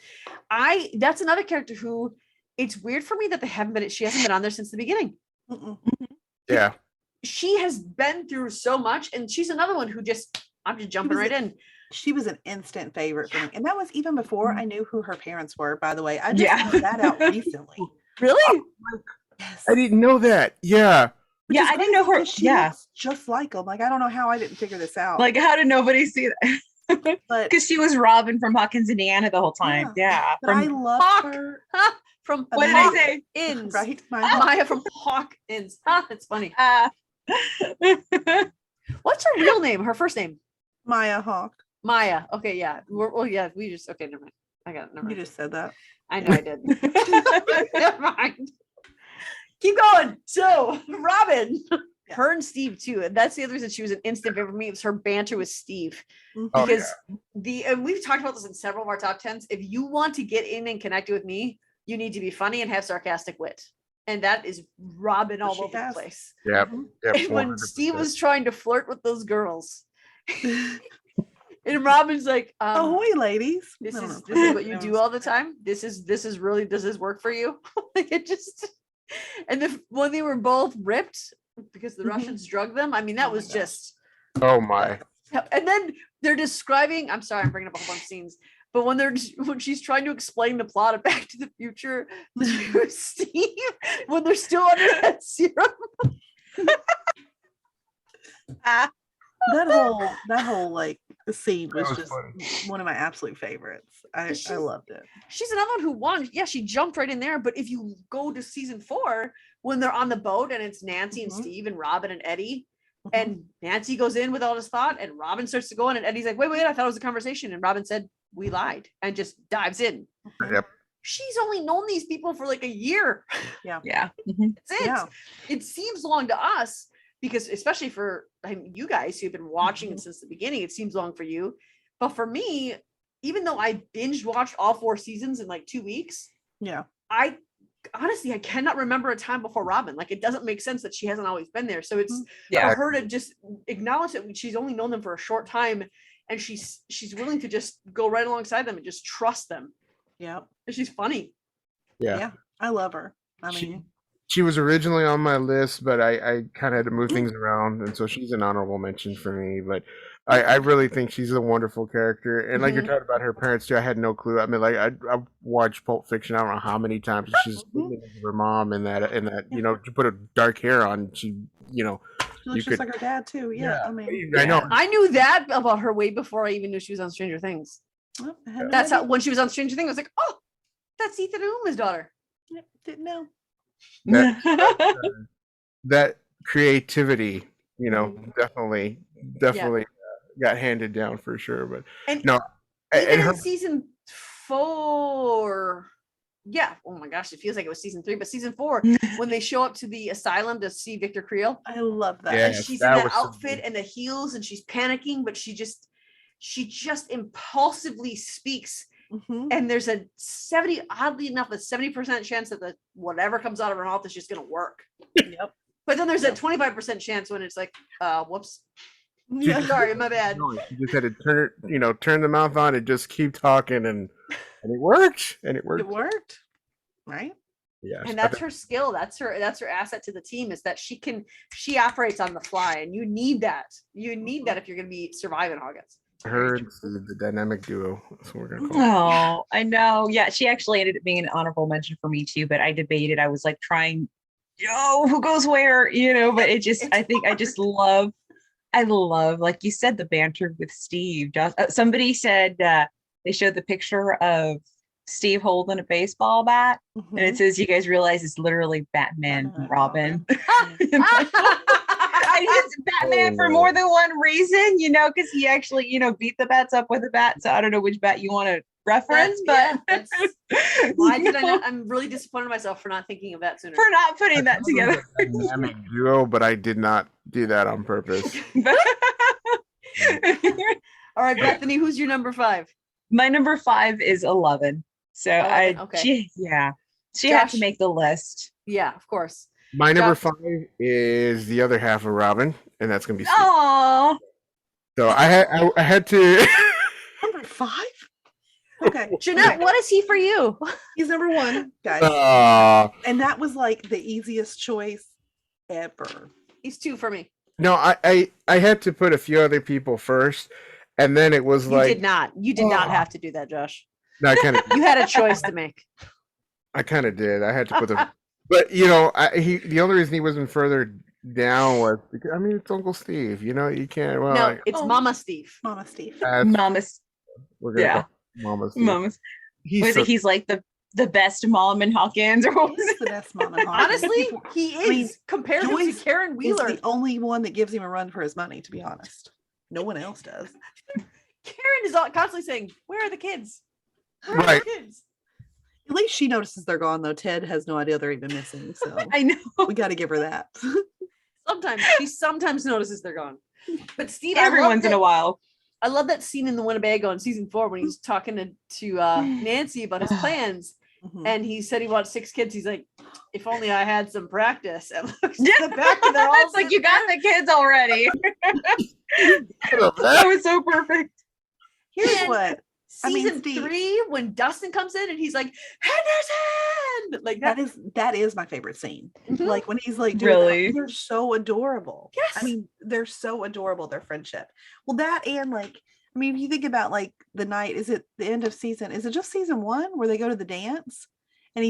higher. That's another character who it's weird for me that she hasn't been on there since the beginning. Mm-mm. Yeah. She has been through so much, and she's another one who I'm just jumping was right in. She was an instant favorite for me. And that was even before I knew who her parents were, by the way. I just Yeah. found that out recently. Really? Yes. I didn't know that. Yeah. Which Yeah, is I didn't know crazy her- 'cause She yeah. looks just like them. Like, I don't know how I didn't figure this out. Like, how did nobody see that? but Because she was Robin from Hawkins, Indiana, the whole time. Yeah. but I From, love Hawk. her. From what did I Hawk say? Inns. Right? Maya from Hawkins. That's funny. Uh, What's her real name? Her first name? Maya Hawk. Maya. Okay, yeah. Okay, never mind. I got it. Never You mind. just said that. I know I did. Never mind. Keep going. So, Robin, Yeah. her and Steve too. And that's the other reason she was an instant favorite for me. It was her banter with Steve. Mhm. Oh, Because and we've talked about this in several of our top 10s. If you want to get in and connect with me, you need to be funny and have sarcastic wit. And that is Robin all She over the has. place. Yep. Mhm. Yep. And when 100%. Steve was trying to flirt with those girls, and Robin's like, Ahoy, ladies. this I don't is know. this is what you do all the time. This is really, does this work for you? Like it just, and when they were both ripped because the Mhm. Russians drugged them, I mean, that Oh my was gosh. just, Oh my. and then they're describing, I'm sorry, I'm bringing up a whole bunch of scenes, but when she's trying to explain the plot of Back to the Future to Steve, when they're still under that serum. that whole like The scene was was just funny. one of my absolute favorites. I She's- loved it. She's another one who won. Yeah, she jumped right in there. But if you go to season 4, when they're on the boat and it's Nancy and Mhm. Steve and Robin and Eddie, Mhm. and Nancy goes in with all this thought, and Robin starts to go in, and Eddie's like, wait, I thought it was a conversation. And Robin said, we lied, and just dives in. Mhm. Yep. She's only known these people for like a year. Yeah. That's it. Yeah. It seems long to us because, especially for you guys who've been watching it since the beginning, it seems long for you. But for me, even though I binge watched all 4 seasons in like 2 weeks, Yeah. I honestly I cannot remember a time before Robin. Like, it doesn't make sense that she hasn't always been there. So it's Yeah. for her to just acknowledge that she's only known them for a short time, and she's willing to just go right alongside them and just trust them. Yeah. And she's funny. Yeah. Yeah. I love her. I She- mean, She was originally on my list, but I kind of had to move things around, and so she's an honorable mention for me. But I really think she's a wonderful character, and like you're Mhm. talking about her parents too, I had no clue. I mean, like I watched Pulp Fiction, I don't know how many times. She's speaking of her mom and that she put her dark hair on. She she looks just could- like her dad too. Yeah. I mean, I know. I knew that about her way before I even knew she was on Stranger Things. well, I had no That's idea. how when she was on Stranger Things, I was like, oh, that's Ethan Uma's daughter. Yeah, didn't know. That creativity, definitely got handed down for sure. But And no, even and in her, season 4, yeah, oh my gosh, it feels like it was season 3, but season 4, when they show up to the asylum to see Victor Creel, I love that. Yeah. and Yes, she's that in that was so outfit good. and the heels, and she's panicking, but she just impulsively speaks, Mhm. and there's oddly enough, a 70% chance that whatever comes out of her mouth is just gonna work. Yep. But then there's that 25% chance when it's like, whoops, Yeah. sorry, my bad. you just had to turn the mouth on and just keep talking, and it worked, It worked. Right? Yeah, And that's her skill. That's her asset to the team, is that she operates on the fly, and you need that. You need that if you're going to be surviving Hoggins. her and the dynamic duo. That's what we're gonna call. Oh, I know. Yeah, she actually ended up being an honorable mention for me too, but I debated. I was like trying, who goes where, but it just, I think I just love, like you said, the banter with Steve. Somebody said they showed the picture of Steve holding a baseball bat, and it Mhm. says, you guys realize it's literally Batman and Robin. I use Batman for more than one reason, because he actually, beat the bats up with a bat. So I don't know which bat you want to reference, but Why did I not? I'm really disappointed in myself for not thinking of that sooner. for not putting that together. Dynamic duo, but I did not do that on purpose. All right, Bethany, who's your number 5? My number 5 is 11. So 11, okay. she had to Josh? make the list. Yeah, of course. My number Josh? 5 is the other half of Robin, and that's gonna be Steve. Oh, So I had to. Number 5? Okay. Jeanette, what is he for you? He's number 1, guys. And that was like the easiest choice ever. He's 2 for me. No, I had to put a few other people first, and then it was You like did not. You did not have to do that, Josh. no, I kind of You had a choice to make. did. I had to put the, but the only reason he wasn't further down was because it's Uncle Steve. You can't. Well, No, it's Oh. Mama Steve. Mama Steve. Mama's. we're gonna Yeah. call him Mama Steve. Mama's. He's so- He's like the best mom in Hawkins, or what was He's it? the best mom in Hawkins. Honestly, he is mean, compared Joyce to Karen He's Wheeler. the only one that gives him a run for his money, to be honest. No one else does. Karen is constantly saying, "Where are the kids? Where are Right. the kids?" At least she notices they're gone, though. Ted has no idea they're even missing. So I know. we got to give her that. She sometimes notices they're gone. But Steve, Every once in a while. I love that scene in the Winnebago in season 4 when he's talking to Nancy about his plans, Mhm. and he said he wants 6 kids. He's like, "If only I had some practice." And looks Yeah. to the back, and they're all It's like you got the kids already. That That was so perfect. Here's And what I mean, season Steve- 3 when Dustin comes in and he's like, "Henderson!" Like that. that is my favorite scene. Mhm. Like when he's like, doing that, Really? they're so adorable. Yes. I mean, they're so adorable, their friendship. Well, that and like, I mean, if you think about like the night, is it the end of season? Is it just season 1 where they go to the dance and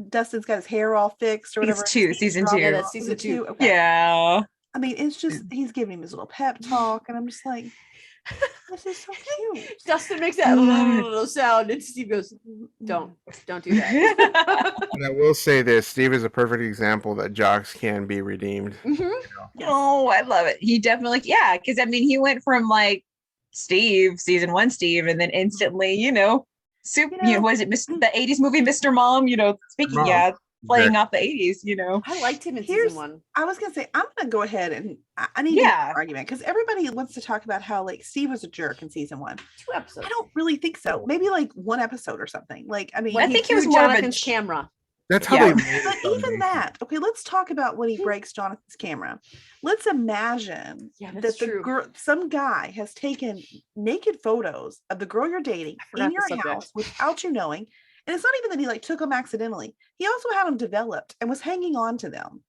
Dustin's got his hair all fixed or He's whatever? two, season Drama- two. Yeah, that's season 2. Okay. Yeah. I mean, it's just he's giving him his little pep talk, and I'm just like, This is so cute. Dustin makes that Love sound, and Steve goes, "Don't do that." And I will say this: Steve is a perfect example that jocks can be redeemed. Mhm. Yes. Oh, I love it. He definitely, yeah, because I mean, he went from like Steve, season one Steve, and then instantly, super, was it the 80s movie Mr. Mom, speaking, Mom. yeah, playing Exactly. off the 80s. I liked him in Here's- season one. I was gonna say I'm gonna go ahead and I need to make Yeah. an argument because everybody wants to talk about how like Steve was a jerk in season one. 2 episodes. I don't really think so. Maybe like 1 episode or something. Like I mean, When I think he threw was more of a Jonathan's camera. That's how Yeah. they made but it. even that, okay, let's talk about when he breaks Jonathan's camera. Let's imagine Yeah, that that's the true. girl, some guy has taken naked photos of the girl you're dating forgot in the your subject. house without you knowing. And it's not even that he like took them accidentally. He also had them developed and was hanging on to them.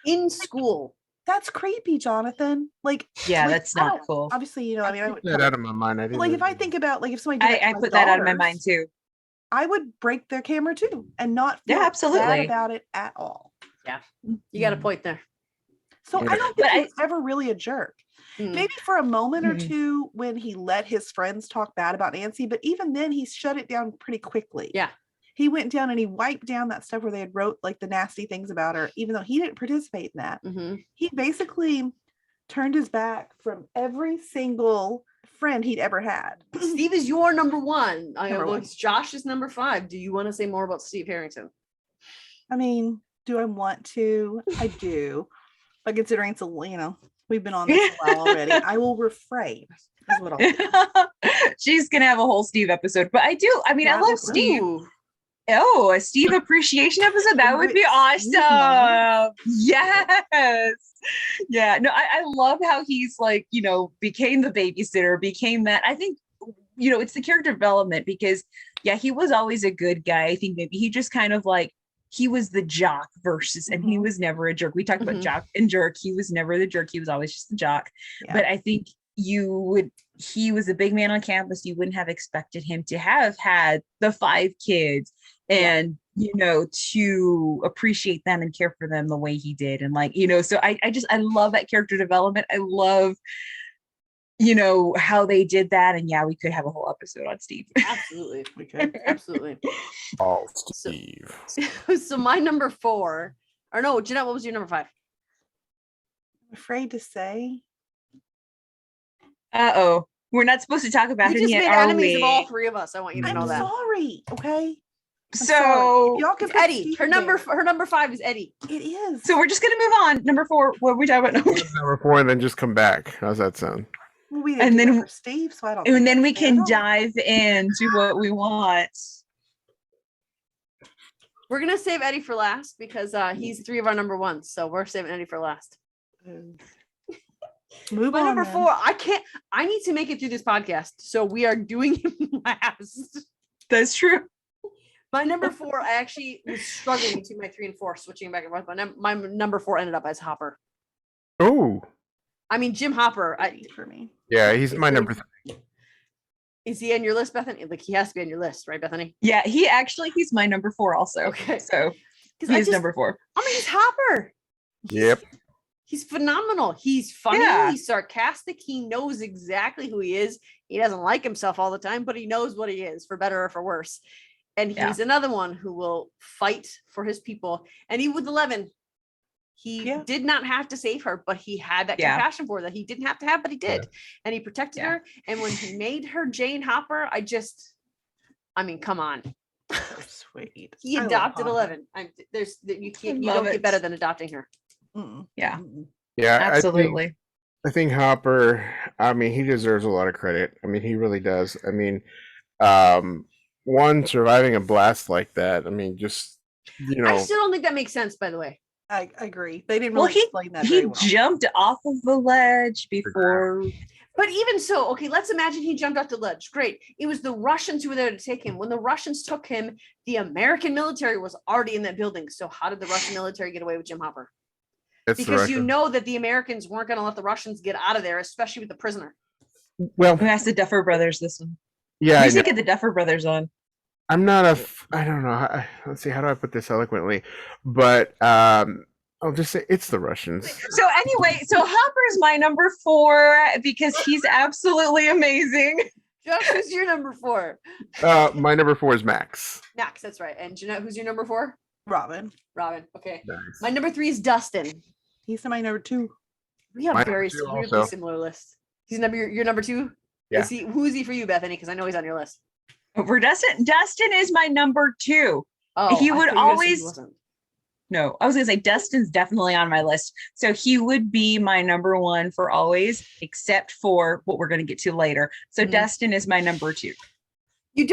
In school. That's creepy, Jonathan. Like, Yeah, like, that's I not don't- cool. Obviously, I mean, I would, That out of my mind. I but, didn't. like if I think about like if somebody did that to I my put that out of my daughters, mind too. I would break their camera too and not feel Yeah, bad absolutely. about it at all. You got a point there. So Yeah. I don't But think he I- was ever really a jerk. Mm. Maybe for a moment or Mhm. two when he let his friends talk bad about Nancy, but even then he shut it down pretty quickly. Yeah. He went down and he wiped down that stuff where they had wrote like the nasty things about her, even though he didn't participate in that. Mhm. He basically turned his back from every single friend he'd ever had. Steve is your number one. Number one. Josh is number 5. Do you want to say more about Steve Harrington? I mean, do I want to? I do. But considering it's we've been on this a while already, I will refrain. Is what I'll do. She's gonna have a whole Steve episode. But I Yeah, love we Steve. Ooh. Oh, a Steve appreciation episode. That would be With Steve, awesome. Yes. Yeah. No, I love how he's like, became the babysitter, became that. I think, it's the character development because, yeah, he was always a good guy. I think maybe he just kind of like, he was the jock versus, and he Mhm. was never a jerk. We talked Mhm. about jock and jerk. He was never the jerk. He was always just the jock. Yeah. But I think he was a big man on campus. You wouldn't have expected him to have had the 5 kids and, to appreciate them and care for them the way he did. And like, so I love that character development. I love, how they did that. And yeah, we could have a whole episode on Steve. Absolutely. We could. Absolutely. Oh, Steve. So my number 4, or no, Jeanette, what was your number 5? I'm afraid to say. Uh-oh. We're not supposed to talk about You him just yet, made are enemies we? of all 3 of us. I want you to I'm know that. sorry. Okay. I'm sorry. So, Y'all can It's put Eddie. Steve Her there. number 5 is Eddie. It is. so we're just gonna move on. Number 4. What are we talking about? Number 4, and then just come back. How's that sound? Well, we didn't and do then- that for Steve, so I don't. think And then that's we fair can at all. dive into what we want. We're gonna save Eddie for last because he's 3 of our number 1s. So we're saving Eddie for last. Move My on. number then. 4, I need to make it through this podcast. So we are doing him last. That's true. My number 4, I actually was struggling between my 3 and 4, switching back and forth. My number 4 ended up as Hopper. Oh, I mean, Jim Hopper. For me. yeah, he's my It's number really- 3. Is he on your list, Bethany? Like, he has to be on your list, right, Bethany? Yeah, he's my number 4 also. Okay. So Because he's number 4. I mean, he's Hopper. Yep. He's phenomenal. He's funny. Yeah. He's sarcastic. He knows exactly who he is. He doesn't like himself all the time, but he knows what he is, for better or for worse. And he's Yeah. another one who will fight for his people. And even with 11, he Yeah. did not have to save her, but he had that Yeah. compassion for her that he didn't have to have, but he did. And he protected Yeah. her. And when he made her Jane Hopper, I mean, come on. So sweet. He I love adopted Hopper. 11. You love don't get it. better than adopting her. Mm-mm. Yeah. Mm-mm. Yeah, Absolutely. I think Hopper, I mean, he deserves a lot of credit. I mean, he really does. I mean, one, surviving a blast like that, I mean, just, I still don't think that makes sense, by the way. I agree. They didn't Well, really explain that he very well. jumped off of the ledge before. But even so, okay, let's imagine he jumped off the ledge. Great. It was the Russians who were there to take him. When the Russians took him, the American military was already in that building. So how did the Russian military get away with Jim Hopper? it's the Because you Russian- know that the Americans weren't going to let the Russians get out of there, especially with the prisoner. Well, Who asked the Duffer Brothers this one? yeah, I You should know. get the Duffer Brothers on. I'm not I don't know. Let's see, how do I put this eloquently? But I'll just say it's the Russians. So anyway, so Hopper's my number 4 because he's absolutely amazing. Josh, who's your number 4? My number 4 is Max. Max, that's right. And Jeanette, who's your number 4? Robin. Robin. Okay. Nice. My number 3 is Dustin. He's my number 2. We have My very number 2 weirdly also. similar lists. He's your number 2? Yeah. Who is he for you, Bethany? Because I know he's on your list. For Dustin is my number 2. Oh, He I would thought you were gonna say he always- wasn't. No, I was gonna say Dustin's definitely on my list. So he would be my number 1 for always, except for what we're gonna get to later. So Mhm. Dustin is my number 2. You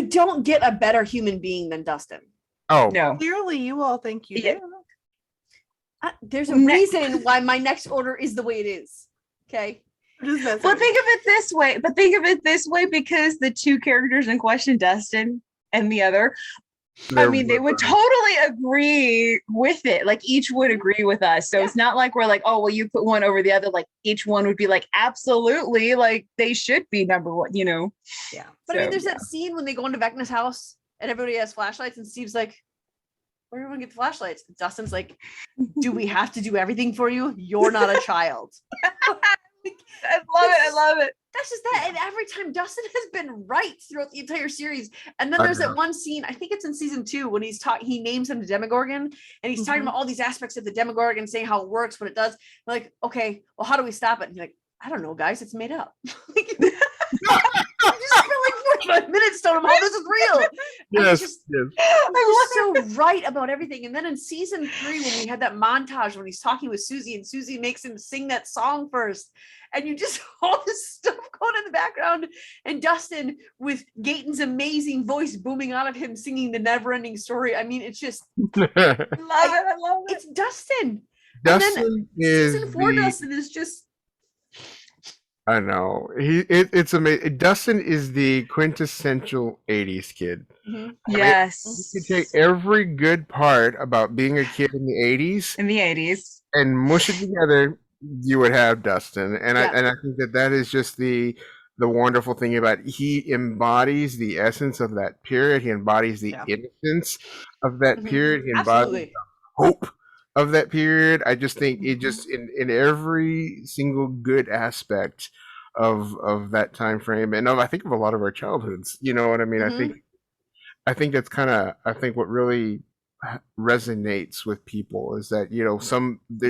don't get a better human being than Dustin. Oh, No. Clearly, you all think you Yeah. do. There's a Ne- reason why my next order is the way it is. Okay. Just messing Well, with think of it this way, because the 2 characters in question, Dustin and the other, I mean, they would totally agree with it. Like each would agree with us. So it's not like we're like, oh, well, you put one over the other. Like each one would be like, absolutely, like they should be number 1, you know? Yeah. But I mean, So, there's that scene when they go into Vecna's house and everybody has flashlights, and Steve's like, where do everyone get the flashlights? And Dustin's like, do we have to do everything for you? You're not a child. I love it. That's just that. And every time Dustin has been right throughout the entire series. And then I there's know. that one scene, I think it's in season 2, when he names him the Demogorgon, and he's talking Mhm. about all these aspects of the Demogorgon, saying how it works, what it does. We're like, okay, well, how do we stop it? And you're like, I don't know, guys, it's made up. Like, you just spent like 45 minutes telling him how this is real. And yes, it's just, yes. he's just so right about everything. And then in season 3, when we had that montage when he's talking with Susie, and Susie makes him sing that song first, and you just all this stuff going in the background, and Dustin with Gaten's amazing voice booming out of him singing the never-ending story. I mean, it's just I love it. it's Dustin. And then Dustin is season 4 the, Dustin is just I know it's amazing. Dustin is the quintessential 80s kid. Yes. You could take every good part about being a kid in the 80s In the 80s. and mush it together. You would have Dustin, and Yeah. I think that is just the wonderful thing about it. He embodies the essence of that period. He embodies the Yeah. innocence of that Mhm. period. He embodies absolutely. hope of that period. I just think it just in every single good aspect of that time frame, and I think of a lot of our childhoods. You know what I mean? Mhm. I think that's kind of what really resonates with people is that He's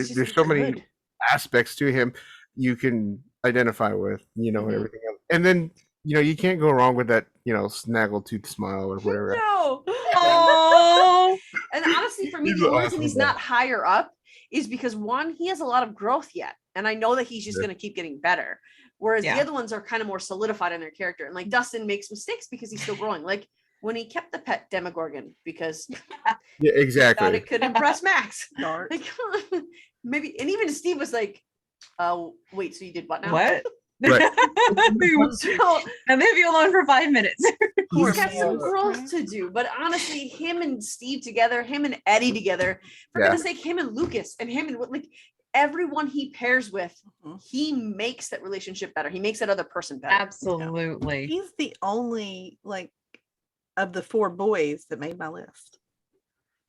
just there's so many good. aspects to him you can identify with, and Mhm. everything else. And then you can't go wrong with that snaggletooth smile or whatever. No. Oh, And honestly, for me, He's the only reason awesome, he's yeah. not higher up is because, one, he has a lot of growth yet. And I know that he's just Yeah. going to keep getting better. Whereas Yeah. the other ones are kind of more solidified in their character. And like Dustin makes mistakes because he's still growing. Like when he kept the pet Demogorgon because Yeah, he thought exactly. it could impress Max. Dark. Like maybe, and even Steve was like, wait, so you did what now? what? Right. So And leave you alone for 5 minutes. he's Poor got some man. growth to do. But honestly, him and Steve together, him and Eddie together, for Yeah. goodness sake, him and Lucas and him and like everyone he pairs with, Mhm. he makes that relationship better. He makes that other person better. Absolutely. He's the only of the 4 boys that made my list.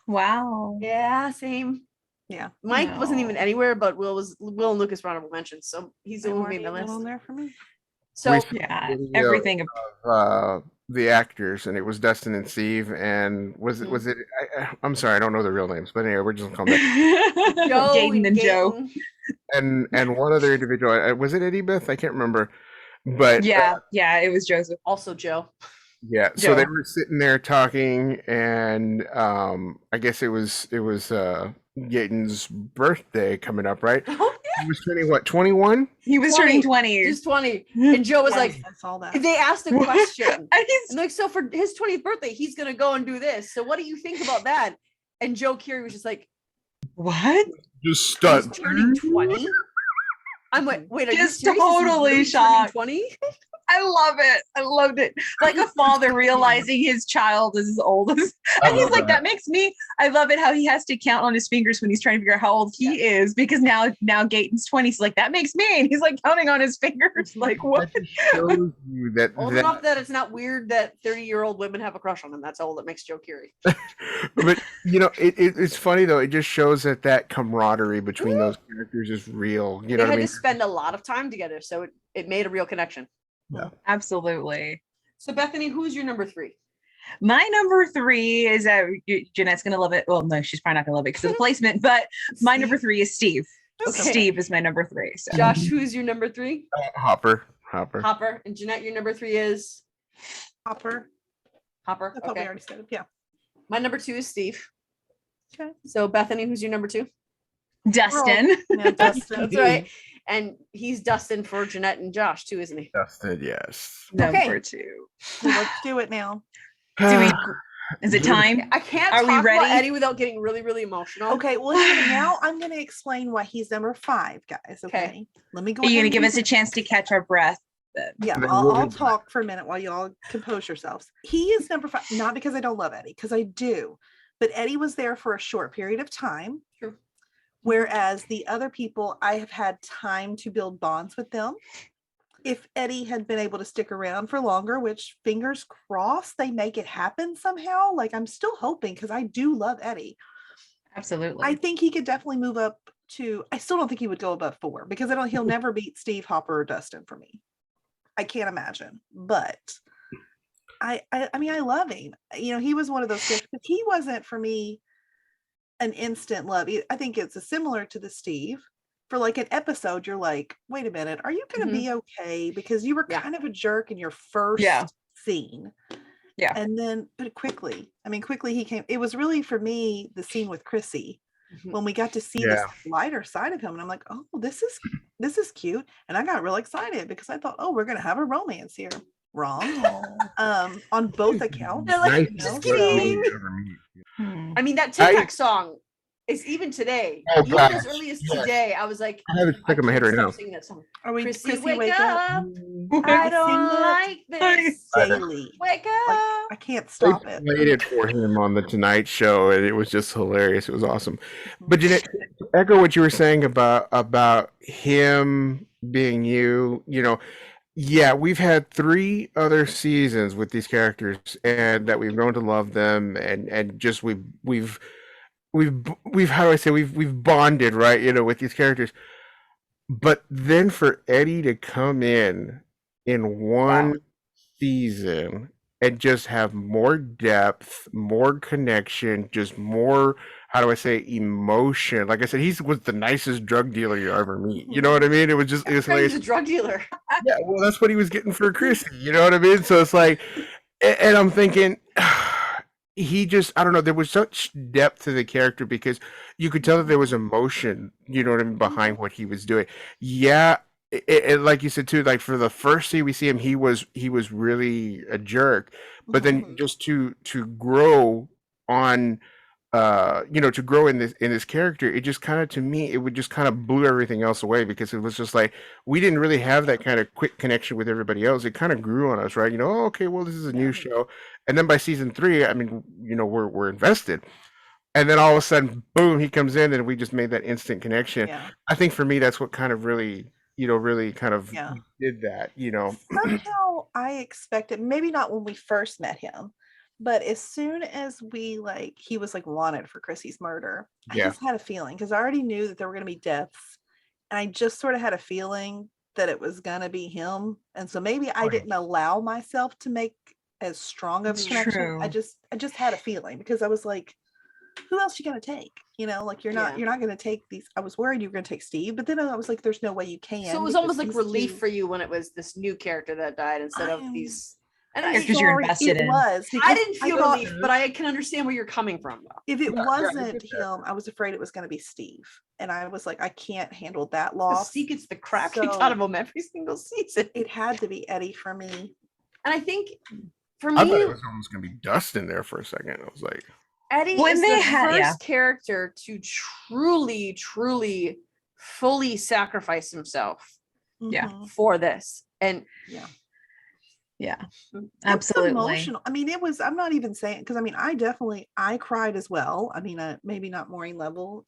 Wow. Yeah, same. Yeah. Mike wasn't even No. anywhere, but Will and Lucas were honorable mentions. So he's the They one who weren't made my even list. on there for me. So We saw Yeah. a video Everything. of the actors, and it was Dustin and Steve, and was it I'm sorry, I don't know the real names, but anyway, we're just gonna call them Joe Jaden and Joe. Gaten, and one other individual. Was it Eddie Beth? I can't remember, but Yeah. Yeah. It was Joseph. also Joe. yeah. So they Joe. were sitting there talking, and I guess it was Gaten's birthday coming up, right? Oh, He was turning what, 21? He was 20. turning 20. just 20. And Joe was Yes, like, I saw that. they asked a question. And he's- And like, so for his 20th birthday, he's gonna go and do this. So what do you think about that? And Joe Keery was just like, what? Just he's stunned. turning 20. I'm like, wait, are you Just serious? Is he totally really turning shocked. 20? I love it. I loved it. Like a father realizing his child is as old as, and he's like, that makes me. I love it how he has to count on his fingers when he's trying to figure out how old he is, because now Gaten's 20. He's like, that makes me, and he's like counting on his fingers. Like, what? That just shows you that, Old enough that it's not weird that 30-year-old women have a crush on him. That's all that makes Joe Curie. but it's funny though. It just shows that camaraderie between those characters is real. You know They what I had mean? to spend a lot of time together, so it made a real connection. Absolutely. So Bethany, who's your number 3? My number 3 is Jeanette's gonna love it. Well, no, she's probably not gonna love it because of the placement. But my number 3 is Steve. Okay. Steve is my number 3. So. Josh, who's your number 3? Hopper. And Jeanette, your number 3 is Hopper. I I thought we already said it. Yeah. My number 2 is Steve. Okay. So Bethany, who's your number 2? Dustin. Yeah, Dustin. That's right. And he's Dustin for Jeanette and Josh too, isn't he? Dustin, yes. Number 2. Well, let's do it now. Is it time? I can't Are talk we ready? about Eddie without getting really, really emotional. Okay, well, now I'm going to explain why he's number 5, guys. Okay. Let me go. Are you ahead going to and give us do a chance to catch our breath? Yeah, Then I'll talk for a minute while y'all compose yourselves. He is number 5, not because I don't love Eddie, because I do, but Eddie was there for a short period of time. True. Whereas the other people, I have had time to build bonds with them. If Eddie had been able to stick around for longer, which fingers crossed they make it happen somehow, like I'm still hoping, because I do love Eddie. Absolutely. I think he could definitely move up to, I still don't think he would go above 4, because he'll never beat Steve, Hopper, or Dustin for me. I can't imagine, but I mean, I love him. He was one of those kids, but he wasn't for me an instant love. I think it's similar to the Steve. For like an episode, you're like, wait a minute, are you going to be okay? Because you were kind of a jerk in your first scene. Yeah. And then, but quickly he came. It was really for me the scene with Chrissy when we got to see this lighter side of him, and I'm like, oh, this is cute, and I got real excited because I thought, oh, we're gonna have a romance here. Wrong. On both accounts. They're like, Nice just to kidding. meet. I mean, that TikTok song is even today. Oh, even gosh. as early as Yes. today, I was like, I have it stuck in my head right now. sing that song. Are we Chrissy, wake up. I I don't like this. daily. Wake up. Like, I can't They stop it. played it for him on the Tonight Show, and it was just hilarious. It was awesome. But Jeanette, to echo what you were saying about him being yeah, we've had 3 other seasons with these characters, and that we've grown to love them, and just we've how do I say, we've bonded, right, with these characters. But then for Eddie to come in one season and just have more depth, more connection, just more, how do I say, emotion. Like I said, he was the nicest drug dealer you ever meet. You know what I mean? It was just, it was He's hilarious. a drug dealer. Yeah, well, that's what he was getting for Chrissy. You know what I mean? So it's like, and I'm thinking, he just, I don't know, there was such depth to the character because you could tell that there was emotion, you know what I mean, behind what he was doing. Yeah, like you said too, like for the first scene we see him, he was really a jerk, but then just to grow on, to grow in this character, it just kind of, to me, it would just kind of blew everything else away, because it was just like we didn't really have that kind of quick connection with everybody else. It kind of grew on us, right? Oh, okay, well, this is a new show, and then by season 3, I mean, we're invested, and then all of a sudden, boom, he comes in, and we just made that instant connection. Yeah. I think for me, that's what kind of really kind of did that. Somehow I expected, maybe not when we first met him, but as soon as he was like wanted for Chrissy's murder, I just had a feeling, because I already knew that there were going to be deaths, and I just sort of had a feeling that it was going to be him. And so maybe I didn't allow myself to make as strong of a connection. True. I just had a feeling, because I was like, who else you gonna take? Like you're not gonna take these. I was worried you were gonna take Steve, but then I was like, there's no way you can. So it was almost like relief for you when it was this new character that died instead of these. And Characters you're invested in. I didn't feel relief, but I can understand where you're coming from, though. If it wasn't him, I was afraid it was going to be Steve, and I was like, I can't handle that loss. Steve gets the crap kicked out of him every single season. It had to be Eddie for me, and I think for I me, thought it was almost gonna be Dustin there for a second. I was like, Eddie is the first character to truly, fully sacrifice himself Yeah. for this. And Yeah, It was absolutely. emotional. I mean, it was, I'm not even saying, because I mean, I cried as well. I mean, maybe not Maureen level,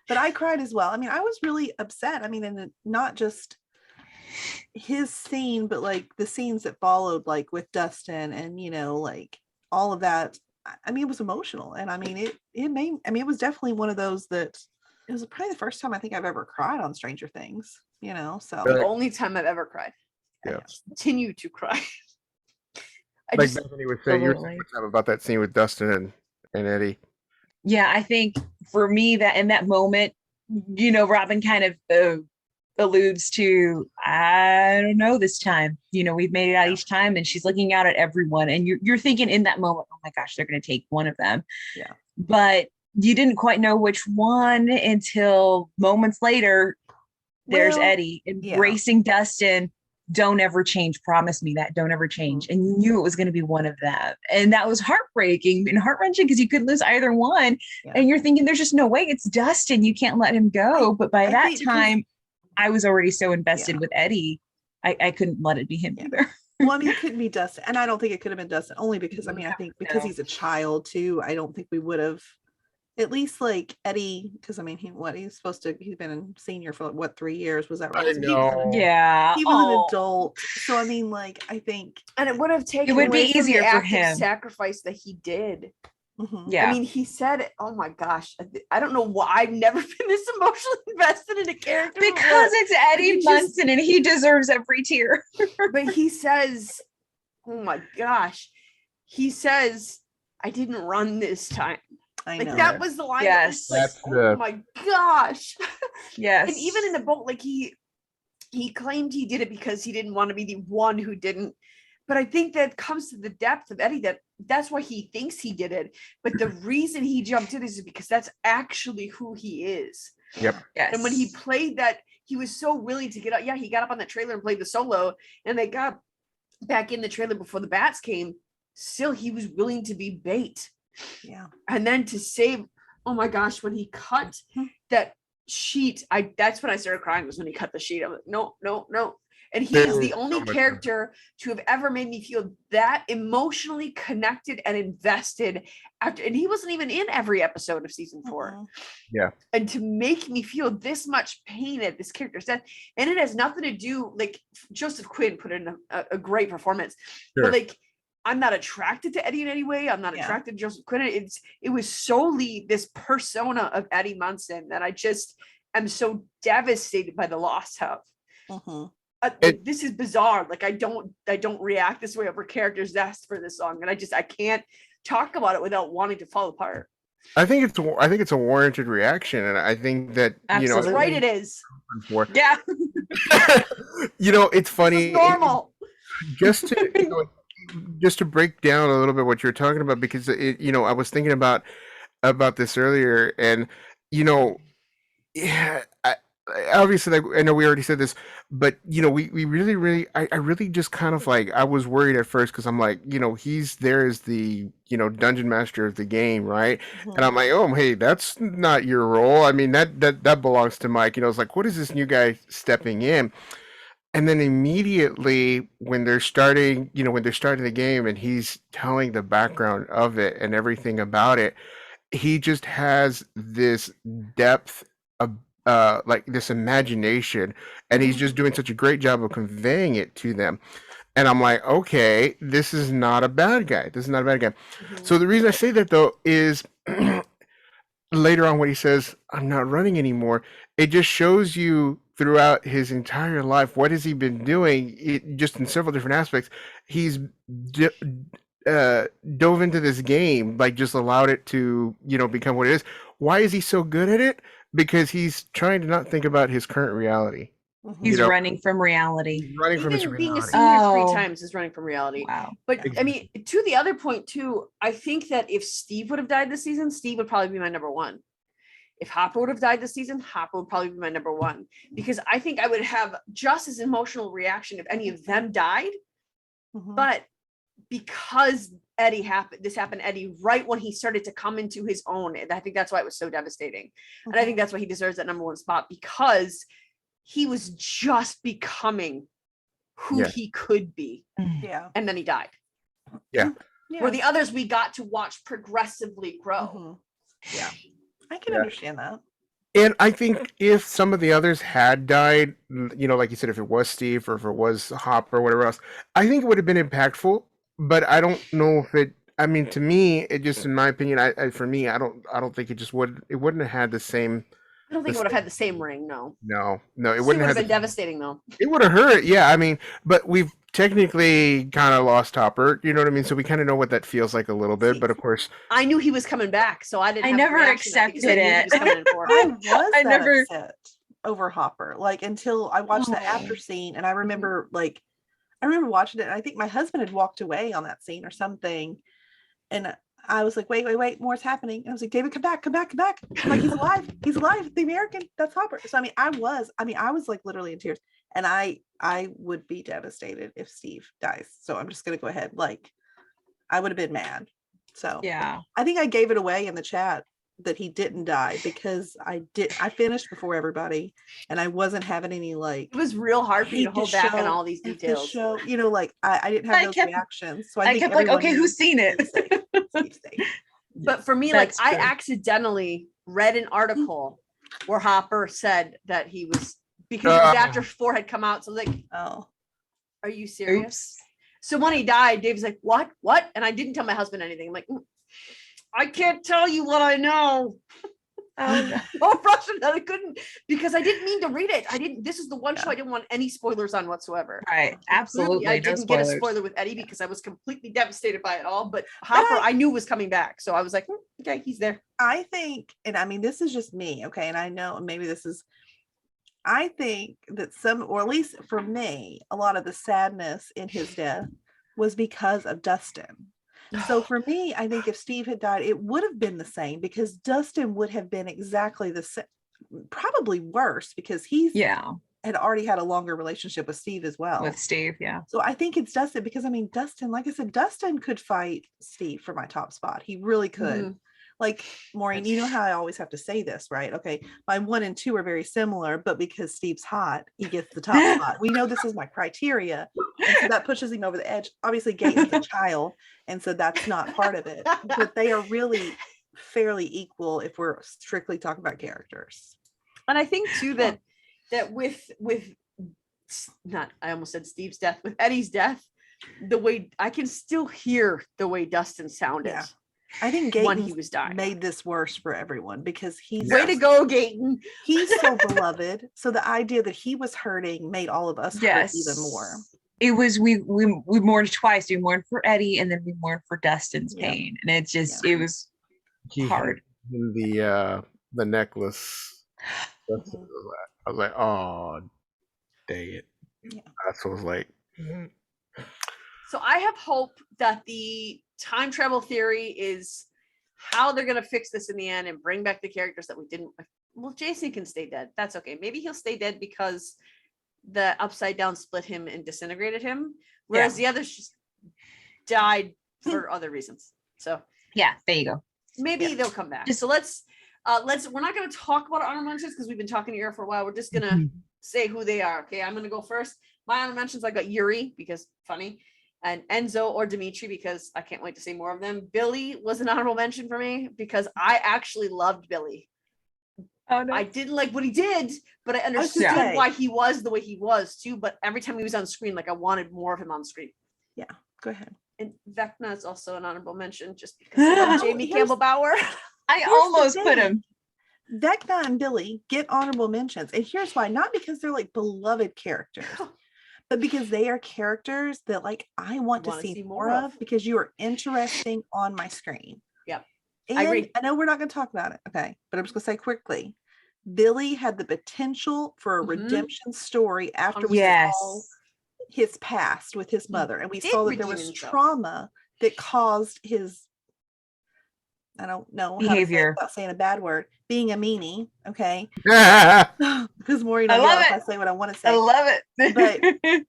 but I cried as well. I mean, I was really upset. I mean, and not just his scene, but like the scenes that followed, like with Dustin and, like all of that. I mean, it was emotional. And I mean, it was definitely one of those that it was probably the first time I think I've ever cried on Stranger Things, so. The only time I've ever cried. Yeah. I continue to cry. Like Bethany was saying, you were saying what's up about that scene with Dustin and Eddie. Yeah, I think for me that in that moment, Robin kind of alludes to, I don't know this time, we've made it out each time, and she's looking out at everyone, and you're thinking in that moment, oh my gosh, they're going to take one of them. Yeah. But you didn't quite know which one until moments later. There's Eddie embracing Dustin. Don't ever change. Promise me that. Don't ever change. And you knew it was going to be one of them. And that was heartbreaking and heart-wrenching because you couldn't lose either one. Yeah. And you're thinking, there's just no way. It's Dustin. You can't let him go. But by that time, I was already so invested with Eddie. I couldn't let it be him either. Well, I mean, it couldn't be Dustin. And I don't think it could have been Dustin only because, I mean, I think because he's a child too, I don't think we would have, at least like Eddie, because I mean, he's been a senior for 3 years, was that right? I know. He was an adult, so I mean, like, I think, and it would have taken, it would be easier for him, sacrifice that he did. Yeah, I mean, he said, oh my gosh, I don't know why I've never been this emotionally invested in a character because it's Eddie Munson and he deserves every tear. But he says, oh my gosh, he says, I didn't run this time. I know. That was the line. Yes. Oh my gosh. Yes. And even in the boat, like he claimed he did it because he didn't want to be the one who didn't. But I think that comes to the depth of Eddie, that's why he thinks he did it. But the reason he jumped in is because that's actually who he is. Yep. Yes. And when he played that, he was so willing to get up. Yeah, he got up on the trailer and played the solo, and they got back in the trailer before the bats came. Still, he was willing to be bait. Yeah. And then to save, oh my gosh, when he cut that sheet, that's when I started crying, was when he cut the sheet. I'm like, no. And he is the only character to have ever made me feel that emotionally connected and invested after, and he wasn't even in every episode of season 4. Yeah. And to make me feel this much pain at this character's death, and it has nothing to do, like Joseph Quinn put in a great performance, but like, I'm not attracted to Eddie in any way. I'm not attracted to Joseph Quinn. It was solely this persona of Eddie Munson that I just am so devastated by the loss of. This is bizarre. Like I don't react this way over characters' deaths for this song, and I can't talk about it without wanting to fall apart. I think it's a warranted reaction, and I think that absolutely right. It is. Yeah. It's funny. It's normal. Just to break down a little bit what you're talking about, because I was thinking about this earlier, and obviously, like, I know we already said this, but we really I really just kind of like, I was worried at first because I'm like, he's there as the dungeon master of the game, right? And I'm like, oh hey, that's not your role. I mean, that belongs to Mike. It's like, what is this new guy stepping in? And then immediately when they're starting the game and he's telling the background of it and everything about it, he just has this depth of like this imagination, and he's just doing such a great job of conveying it to them. And I'm like, okay, this is not a bad guy. So the reason I say that though is later on when he says, I'm not running anymore, it just shows you throughout his entire life, what has he been doing? Just in several different aspects, he's dove into this game, like just allowed it to, become what it is. Why is he so good at it? Because he's trying to not think about his current reality. He's running from reality. He's running from his reality. Being a senior 3 times is running from reality. Wow. But I mean, to the other point too, I think that if Steve would have died this season, Steve would probably be my number 1. If Hopper would have died this season, Hopper would probably be my number 1, because I think I would have just as emotional reaction if any of them died. But because this happened to Eddie right when he started to come into his own, and I think that's why it was so devastating. And I think that's why he deserves that number 1 spot, because he was just becoming who Yeah. he could be. Yeah. And then he died. Yeah. Where the others we got to watch progressively grow. Mhm. Yeah. I can Yeah. understand that. And I think if some of the others had died, you know, like you said, if it was Steve or if it was Hop or whatever else, I think it would have been impactful. But I don't know if it. I mean, to me, it just, in my opinion, for me, I don't think it just would. It wouldn't have had the same. I don't think it would have had the same ring, no. No, it Still wouldn't would have have had been the, devastating though. it would have hurt. Yeah, I mean, but we've technically kind of lost Hopper. You know what I mean? So we kind of know what that feels like a little bit. See, But of course, I knew he was coming back, so I didn't. I have a never reaction to that because I accepted knew he it. was coming in for. I was I that never- upset over Hopper, like until I watched the Oh. after scene, and I remember I remember watching it, and I think my husband had walked away on that scene or something, and I was like, wait, more's happening. And I was like, David, come back. I'm like, he's alive, the American, that's Hopper. So I was like literally in tears, and I would be devastated if Steve dies. So I'm just gonna go ahead, like I would have been mad. So Yeah. I think I gave it away in the chat that he didn't die because I finished before everybody, and I wasn't having any like It was real hard for you to hate the hold back on show, all these F the details. show, you know, like I didn't have I those kept- reactions. So I think kept like, everyone okay, knew who's seen it? Steve's safe. Steve's safe. But for me, That's like I true. accidentally read an article where Hopper said that he was because it was after 4 had come out. So like, Oh, are you serious? Oops. So when he died, Dave's like, what? And I didn't tell my husband anything. I'm like, I can't tell you what I know. Oh, no. Oh, frustrated that I couldn't because I didn't mean to read it. This is the one show I didn't want any spoilers on whatsoever. Right. Absolutely. I No didn't get a spoilers. spoiler with Eddie because I was completely devastated by it all. But Hopper, I knew was coming back. So I was like, okay, he's there. I think, and I mean, this is just me, okay, and I know maybe this is. I think that or at least for me, a lot of the sadness in his death was because of Dustin. So for me, I think if Steve had died, it would have been the same because Dustin would have been exactly the same, probably worse because had already had a longer relationship with Steve as well. With Steve, yeah. So I think it's Dustin because I mean, Dustin, like I said, Dustin could fight Steve for my top spot. He really could. Mhm. Like Maureen, you know how I always have to say this, right? Okay, my 1 and 2 are very similar, but because Steve's hot, he gets the top spot. We know this is my criteria, and so that pushes him over the edge. Obviously, Gaten's a child, and so that's not part of it. But they are really fairly equal if we're strictly talking about characters. And I think too that with not I almost said Steve's death, with Eddie's death, the way I can still hear the way Dustin sounded. Yeah. I think when Gaten he was dying. made this worse for everyone because he's Way to go, Gaten. he's so beloved. So the idea that he was hurting made all of us hurt even more. It was we mourned twice. We mourned for Eddie and then we mourned for Dustin's Yeah. pain. And it's just Yeah. it was he hard. in the necklace. That's what I was like, oh, dang it. Yeah. That's what I was like. So I have hope that the time travel theory is how they're going to fix this in the end and bring back the characters that we didn't. Well, Jason can stay dead. That's okay. Maybe he'll stay dead because the upside down split him and disintegrated him, whereas the others just died for other reasons. So Yeah, there you go. maybe they'll come back. Just- So let's we're not going to talk about honorable mentions because we've been talking here for a while. We're just going to say who they are. Okay, I'm going to go first. My honorable mentions, I got Yuri because funny, and Enzo or Dimitri because I can't wait to see more of them. Billy was an honorable mention for me because I actually loved Billy. Oh no. I didn't like what he did, but I was understood gonna say. why he was the way he was too. But every time he was on screen, like I wanted more of him on screen. Go ahead. And Vecna is also an honorable mention just because I love Jamie Here's- Campbell Bauer. I the almost put thing. him. Vecna and Billy get honorable mentions. And here's why, not because they're like beloved characters, but because they are characters that like I want to Wanna see see more more of of. because you are interesting on my screen. Yep. And I agree. I know we're not going to talk about it. Okay. But I'm just going to say quickly, Billy had the potential for a Mhm. redemption story after we Yes. saw his past with his mother. And we did saw that there redeem was himself. trauma that caused his, I don't know how to say it Behavior. without saying a bad word, being a meanie. Okay. Because Maureen, I will love yell if it. I say what I want to I say. love it.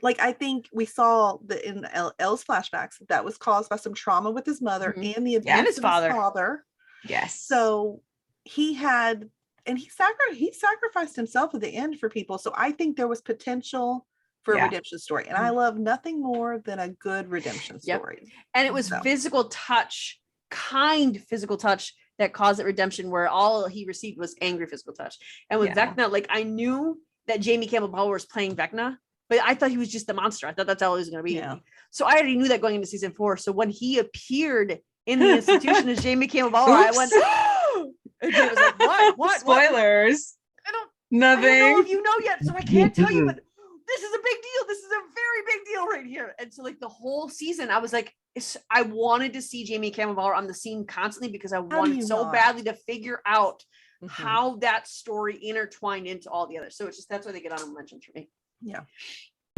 Like I think we saw that in Elle's flashbacks that was caused by some trauma with his mother Mhm. and the abuse And his of father. his father. Yes. So he sacrificed himself at the end for people. So I think there was potential for a Yeah. redemption story. And I love nothing more than a good redemption Yep. story. And it was So. physical touch, kind physical touch that caused that redemption, where all he received was angry physical touch. And with Yeah. Vecna, like I knew that Jamie Campbell Bower was playing Vecna, but I thought he was just the monster. I thought that's all he was going to be. Yeah. So I already knew that going into season 4. So when he appeared in the institution as Jamie Campbell Bower, I went, and Jay was like, what? Spoilers. I don't Nothing. know if you know yet, so I can't tell you, but this is a big deal. This is a very big deal right here. And so like the whole season, I was like, I wanted to see Jamie Campbell Bower on the scene constantly because I do wanted you so not? badly to figure out Mhm. how that story intertwined into all the others. So it's just, that's why they get honorable mention for me. Yeah.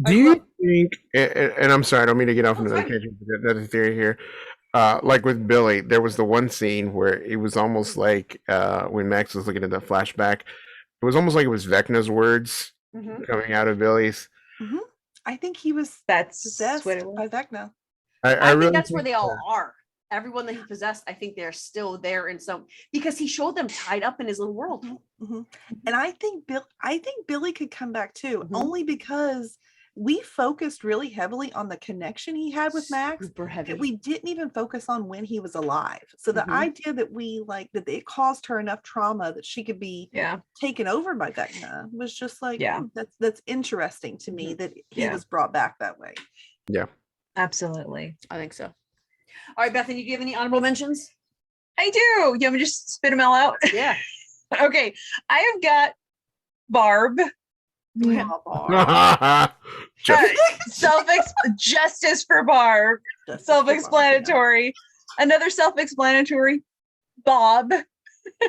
Do you think? And I'm sorry, I don't mean to get off No, it's another fine. tangent. But another theory here. Like with Billy, there was the one scene where it was almost like when Max was looking at the flashback, it was almost like it was Vecna's words Mhm. coming out of Billy's. Mhm. I think he was That's possessed what it was. by Vecna. I I think really that's where think they all that. are. Everyone that he possessed, I think they're still there in some, because he showed them tied up in his little world. Mhm. And I think Billy could come back too, Mhm. only because we focused really heavily on the connection he had with Max. Super heavy. That we didn't even focus on when he was alive. So the Mhm. idea that we like that it caused her enough trauma that she could be Yeah. taken over by Vecna was just like, Yeah. that's interesting to me Mhm. that he Yeah. was brought back that way. Absolutely. I think so. All right, Bethany, you give any honorable mentions? I do. You want me to just spit them all out? Yeah. Okay. I have got Barb. Justice for Barb. Justice for Barb, Self-explanatory. Another self-explanatory. Bob,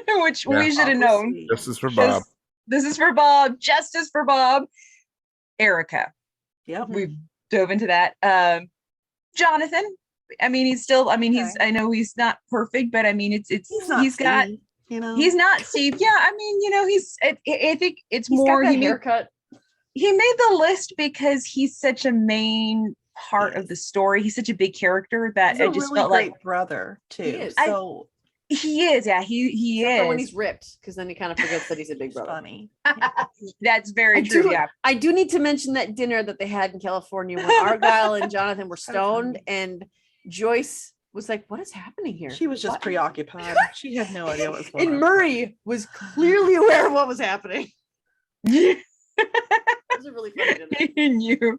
which Yeah. we should have yeah. known. Sweet. This is for Bob. This is for Bob. Justice for Bob. Erica. Yep. We've dove into that. Jonathan. I mean, he's still. I mean, Okay. I know he's not perfect, but I mean, He's not he's got. Steve, you know. He's not Steve. Yeah, I mean, I think it's He's more. got that He made haircut. the list because he's such a main part of Yes. the story. He's such a big character that He's a I just really felt great like brother too. is. So he is. Yeah, he Except for when is. he's ripped, because then he kind of forgets that he's a big it's brother. funny. That's very I true. do- Yeah. I do need to mention that dinner that they had in California when Argyle and Jonathan were stoned, funny. and Joyce was like, "What is happening here?" She was just What?" preoccupied. She had no idea what was going And on. Murray was clearly aware of what was happening. It was a really funny dinner. He knew.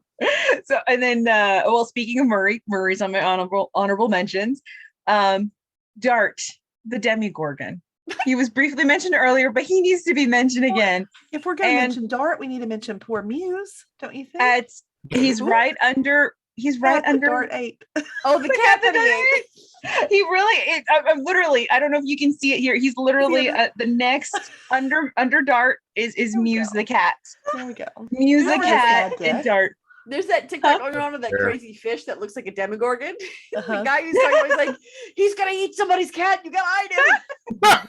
So, and then, well, speaking of Murray's on my honorable mentions. Dart, the Demi Gorgon. He was briefly mentioned earlier, but he needs to be mentioned again. If we're going to And- mention Dart, we need to mention poor Muse, don't you think? He's Ooh. right under. He's right Cat that under. Dart ate. Oh, the the cat cat that he ate. that he really. I'm literally. I don't know if you can see it here. He's literally Yeah. the next under Dart is There we Muse go. the cat. There we go. Muse the Remember cat that, and Dick? Dart. There's that TikTok Huh? going around with that Yeah. crazy fish that looks like a demigorgon. The Uh-huh. guy who's talking about, he's like, he's gonna eat somebody's cat. You gotta hide him.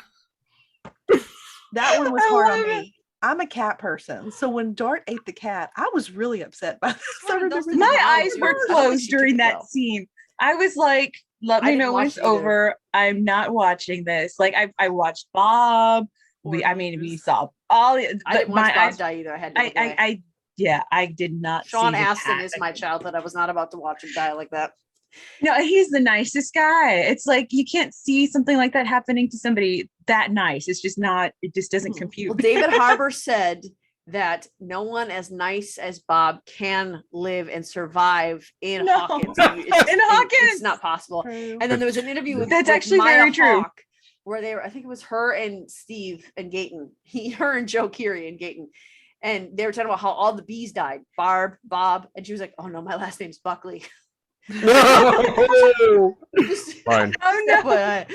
That one was I hard love on it. me. I'm a cat person. So when Dart ate the cat, I was really upset by this. I Well, remember Dustin My Wow, eyes I were don't think closed she took during it that well. scene. I was like, let I me didn't know when watch it's it either. over. I'm not watching this. Like I watched Bob. We saw all I didn't watch my Bob eyes. die either. I had to look away. I did not Sean see the Astin cat. is my childhood. I was not about to watch him die like that. No, he's the nicest guy. It's like you can't see something like that happening to somebody that nice. It's just not, it just doesn't Hmm. compute. Well, David Harbour said that no one as nice as Bob can live and survive in No. Hawkins. In Hawkins! It's not possible. True. And then there was an interview with, That's with actually Maya very true. Hawke, where they were, I think it was her and Steve and Gayton, her and Joe Keery and Gayton. And they were talking about how all the bees died, Barb, Bob. And she was like, "Oh no, my last name's Buckley." No! Just- Fine. Oh no. FYI.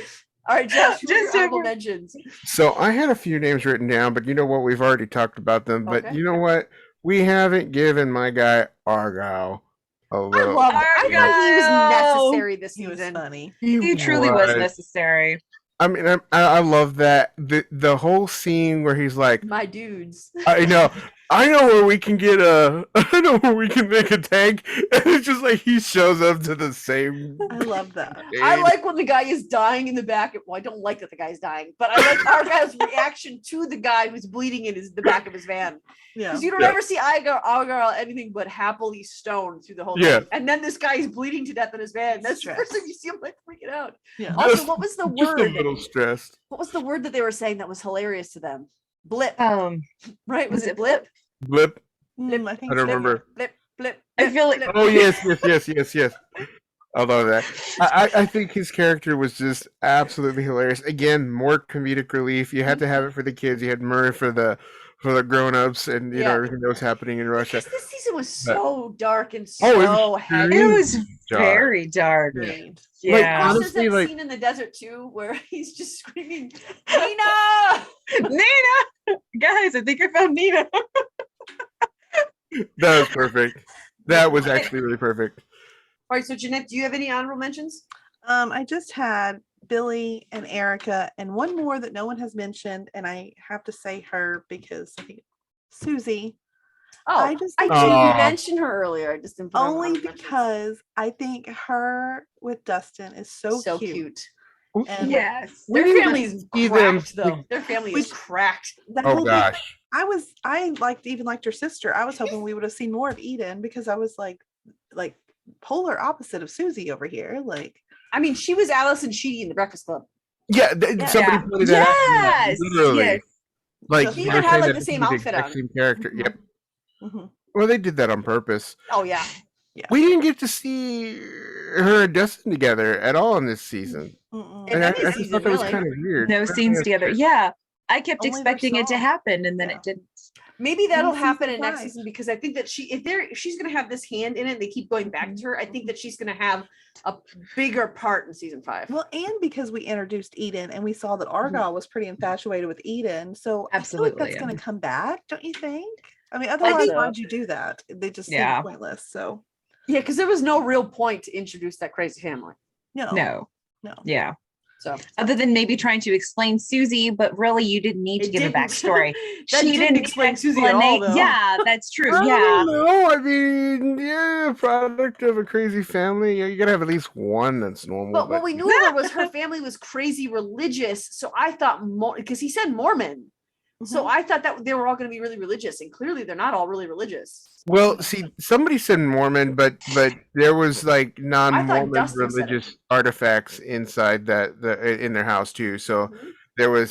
All right, Josh, Just just honorable over- mentions. So I had a few names written down, but you know what? We've already talked about them. But Okay. you know what? We haven't given my guy Argyle a I little. love it. I thought he was Argyle. necessary this He was season. funny. He truly was necessary. I mean, I love that the whole scene where he's like, My dudes. I know, I know where we can get I know where we can make a tank, and it's just like he shows up to the same. I love that. I like when the guy is dying in the back. Well, I don't like that the guy's dying, but I like Argyle's reaction to the guy who's bleeding in the back of his van. Yeah. Because you don't Yeah. ever see Argyle anything but happily stoned through the whole Yeah. thing. And then this guy is bleeding to death in his van. That's the first Stress. time you see him like freaking out. Yeah. Also, Just- what was the Just a word? little stressed. What was the word that they were saying that was hilarious to them? Blip, right? Was was it it blip? Blip. I think I don't so. remember. Blip, blip. I blip, feel like- blip. Oh yes. I love that. I think his character was just absolutely hilarious. Again, more comedic relief. You had to have it for the kids. You had Murray for the grown-ups, and you know Yeah. everything that was happening in Russia. Because this season was But- so dark and Oh, it so was heavy. It was Dark. very dark. Agreed. Like, Yeah. There's honestly, that like- scene in the desert too, where he's just screaming, "Nina!" Nina! Guys, I think I found Nina. That was perfect. That was actually really perfect. All right, so Jeanette, do you have any honorable mentions? I just had Billy and Erica and one more that no one has mentioned, and I have to say her because I think Susie. Oh, I just I think didn't Aw. mention her earlier. I just didn't put her on only honorable mentions. because I think her with Dustin is so cute. And Yes. Their We didn't family is see them cracked, though. Their family is Which- cracked. that Oh whole thing, gosh. I liked her sister. I was hoping we would have seen more of Eden because I was like polar opposite of Susie over here. Like, I mean, she was Allison Sheedy in the Breakfast Club. Yeah, somebody Yeah. pointed that out. Yes. Literally. Yes. Like She they're even had, saying like, that the this same is outfit exact on. Same character. Mhm. Yep. mhm. Well, they did that on purpose. Oh yeah, We didn't get to see her and Dustin together at all in this season. Mm-mm. In And I any just season, thought that was really. kind of weird. No scenes together. Yeah. I kept Only their expecting it to song. happen and then Yeah. it didn't. maybe that'll season happen in next 5. season because I think that if she's gonna have this hand in it, and they keep going back to her. I think that she's gonna have a bigger part in season 5. Well, and because we introduced Eden and we saw that Argyle was pretty infatuated with Eden, so I feel like Absolutely, that's yeah. going to come back, don't you think? I mean, otherwise, so. why'd you do that? They just seem Yeah. pointless. So Yeah, because there was no real point to introduce that crazy family. No. no. Yeah. So Other than maybe trying to explain Susie, but really you didn't need to It give a didn't. backstory. That She didn't need explain an Susie at all, explana- though. Yeah, that's true. I Yeah. don't know. I mean, yeah, product of a crazy family. You gotta have at least one that's normal. But what we knew of her was her family was crazy religious. So I thought more because he said Mormon. So Mhm. I thought that they were all going to be really religious, and clearly they're not all really religious. Well, see, somebody said Mormon, but there was like non-Mormon Dustin said it. religious artifacts inside in their house too. So Mhm. there was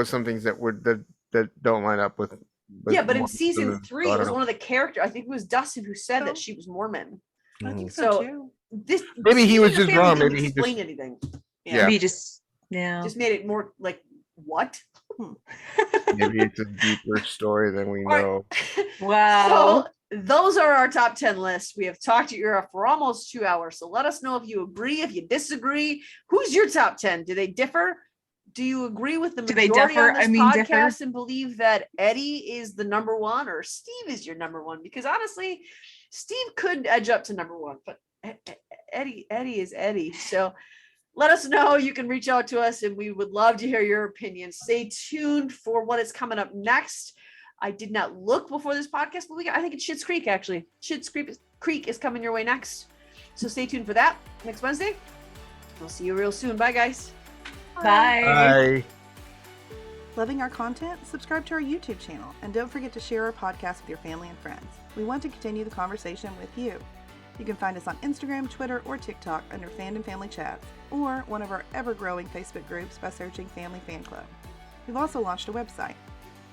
some things that don't line up with. Yeah, but in Mormonism, season so 3, I it was don't one of the characters. I think it was Dustin who said Oh. that she was Mormon. I know. think so, So- too. This Maybe he was seeing the just family wrong. didn't Maybe he just- explain anything. Yeah. We just Just made it more like what? Maybe it's a deeper story than we All right. know. Wow. So those are our top 10 lists. We have talked to you for almost 2 hours. So let us know if you agree, if you disagree. Who's your top 10? Do they differ? Do you agree with the Do they majority on differ? this I mean, podcast differ. and believe that Eddie is the number one or Steve is your number one? Because honestly, Steve could edge up to number one, but Eddie is Eddie. So let us know. You can reach out to us and we would love to hear your opinion. Stay tuned for what is coming up next. I did not look before this podcast, but I think it's Schitt's Creek actually. Schitt's Creek is coming your way next. So stay tuned for that next Wednesday. We'll see you real soon. Bye guys. Bye. Bye. Loving our content? Subscribe to our YouTube channel and don't forget to share our podcast with your family and friends. We want to continue the conversation with you. You can find us on Instagram, Twitter, or TikTok under Fandom Family Chats, or one of our ever-growing Facebook groups by searching Family Fan Club. We've also launched a website,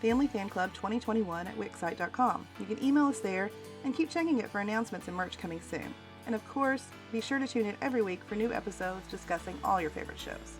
Family Fan Club 2021 at wixsite.com. You can email us there and keep checking it for announcements and merch coming soon. And of course, be sure to tune in every week for new episodes discussing all your favorite shows.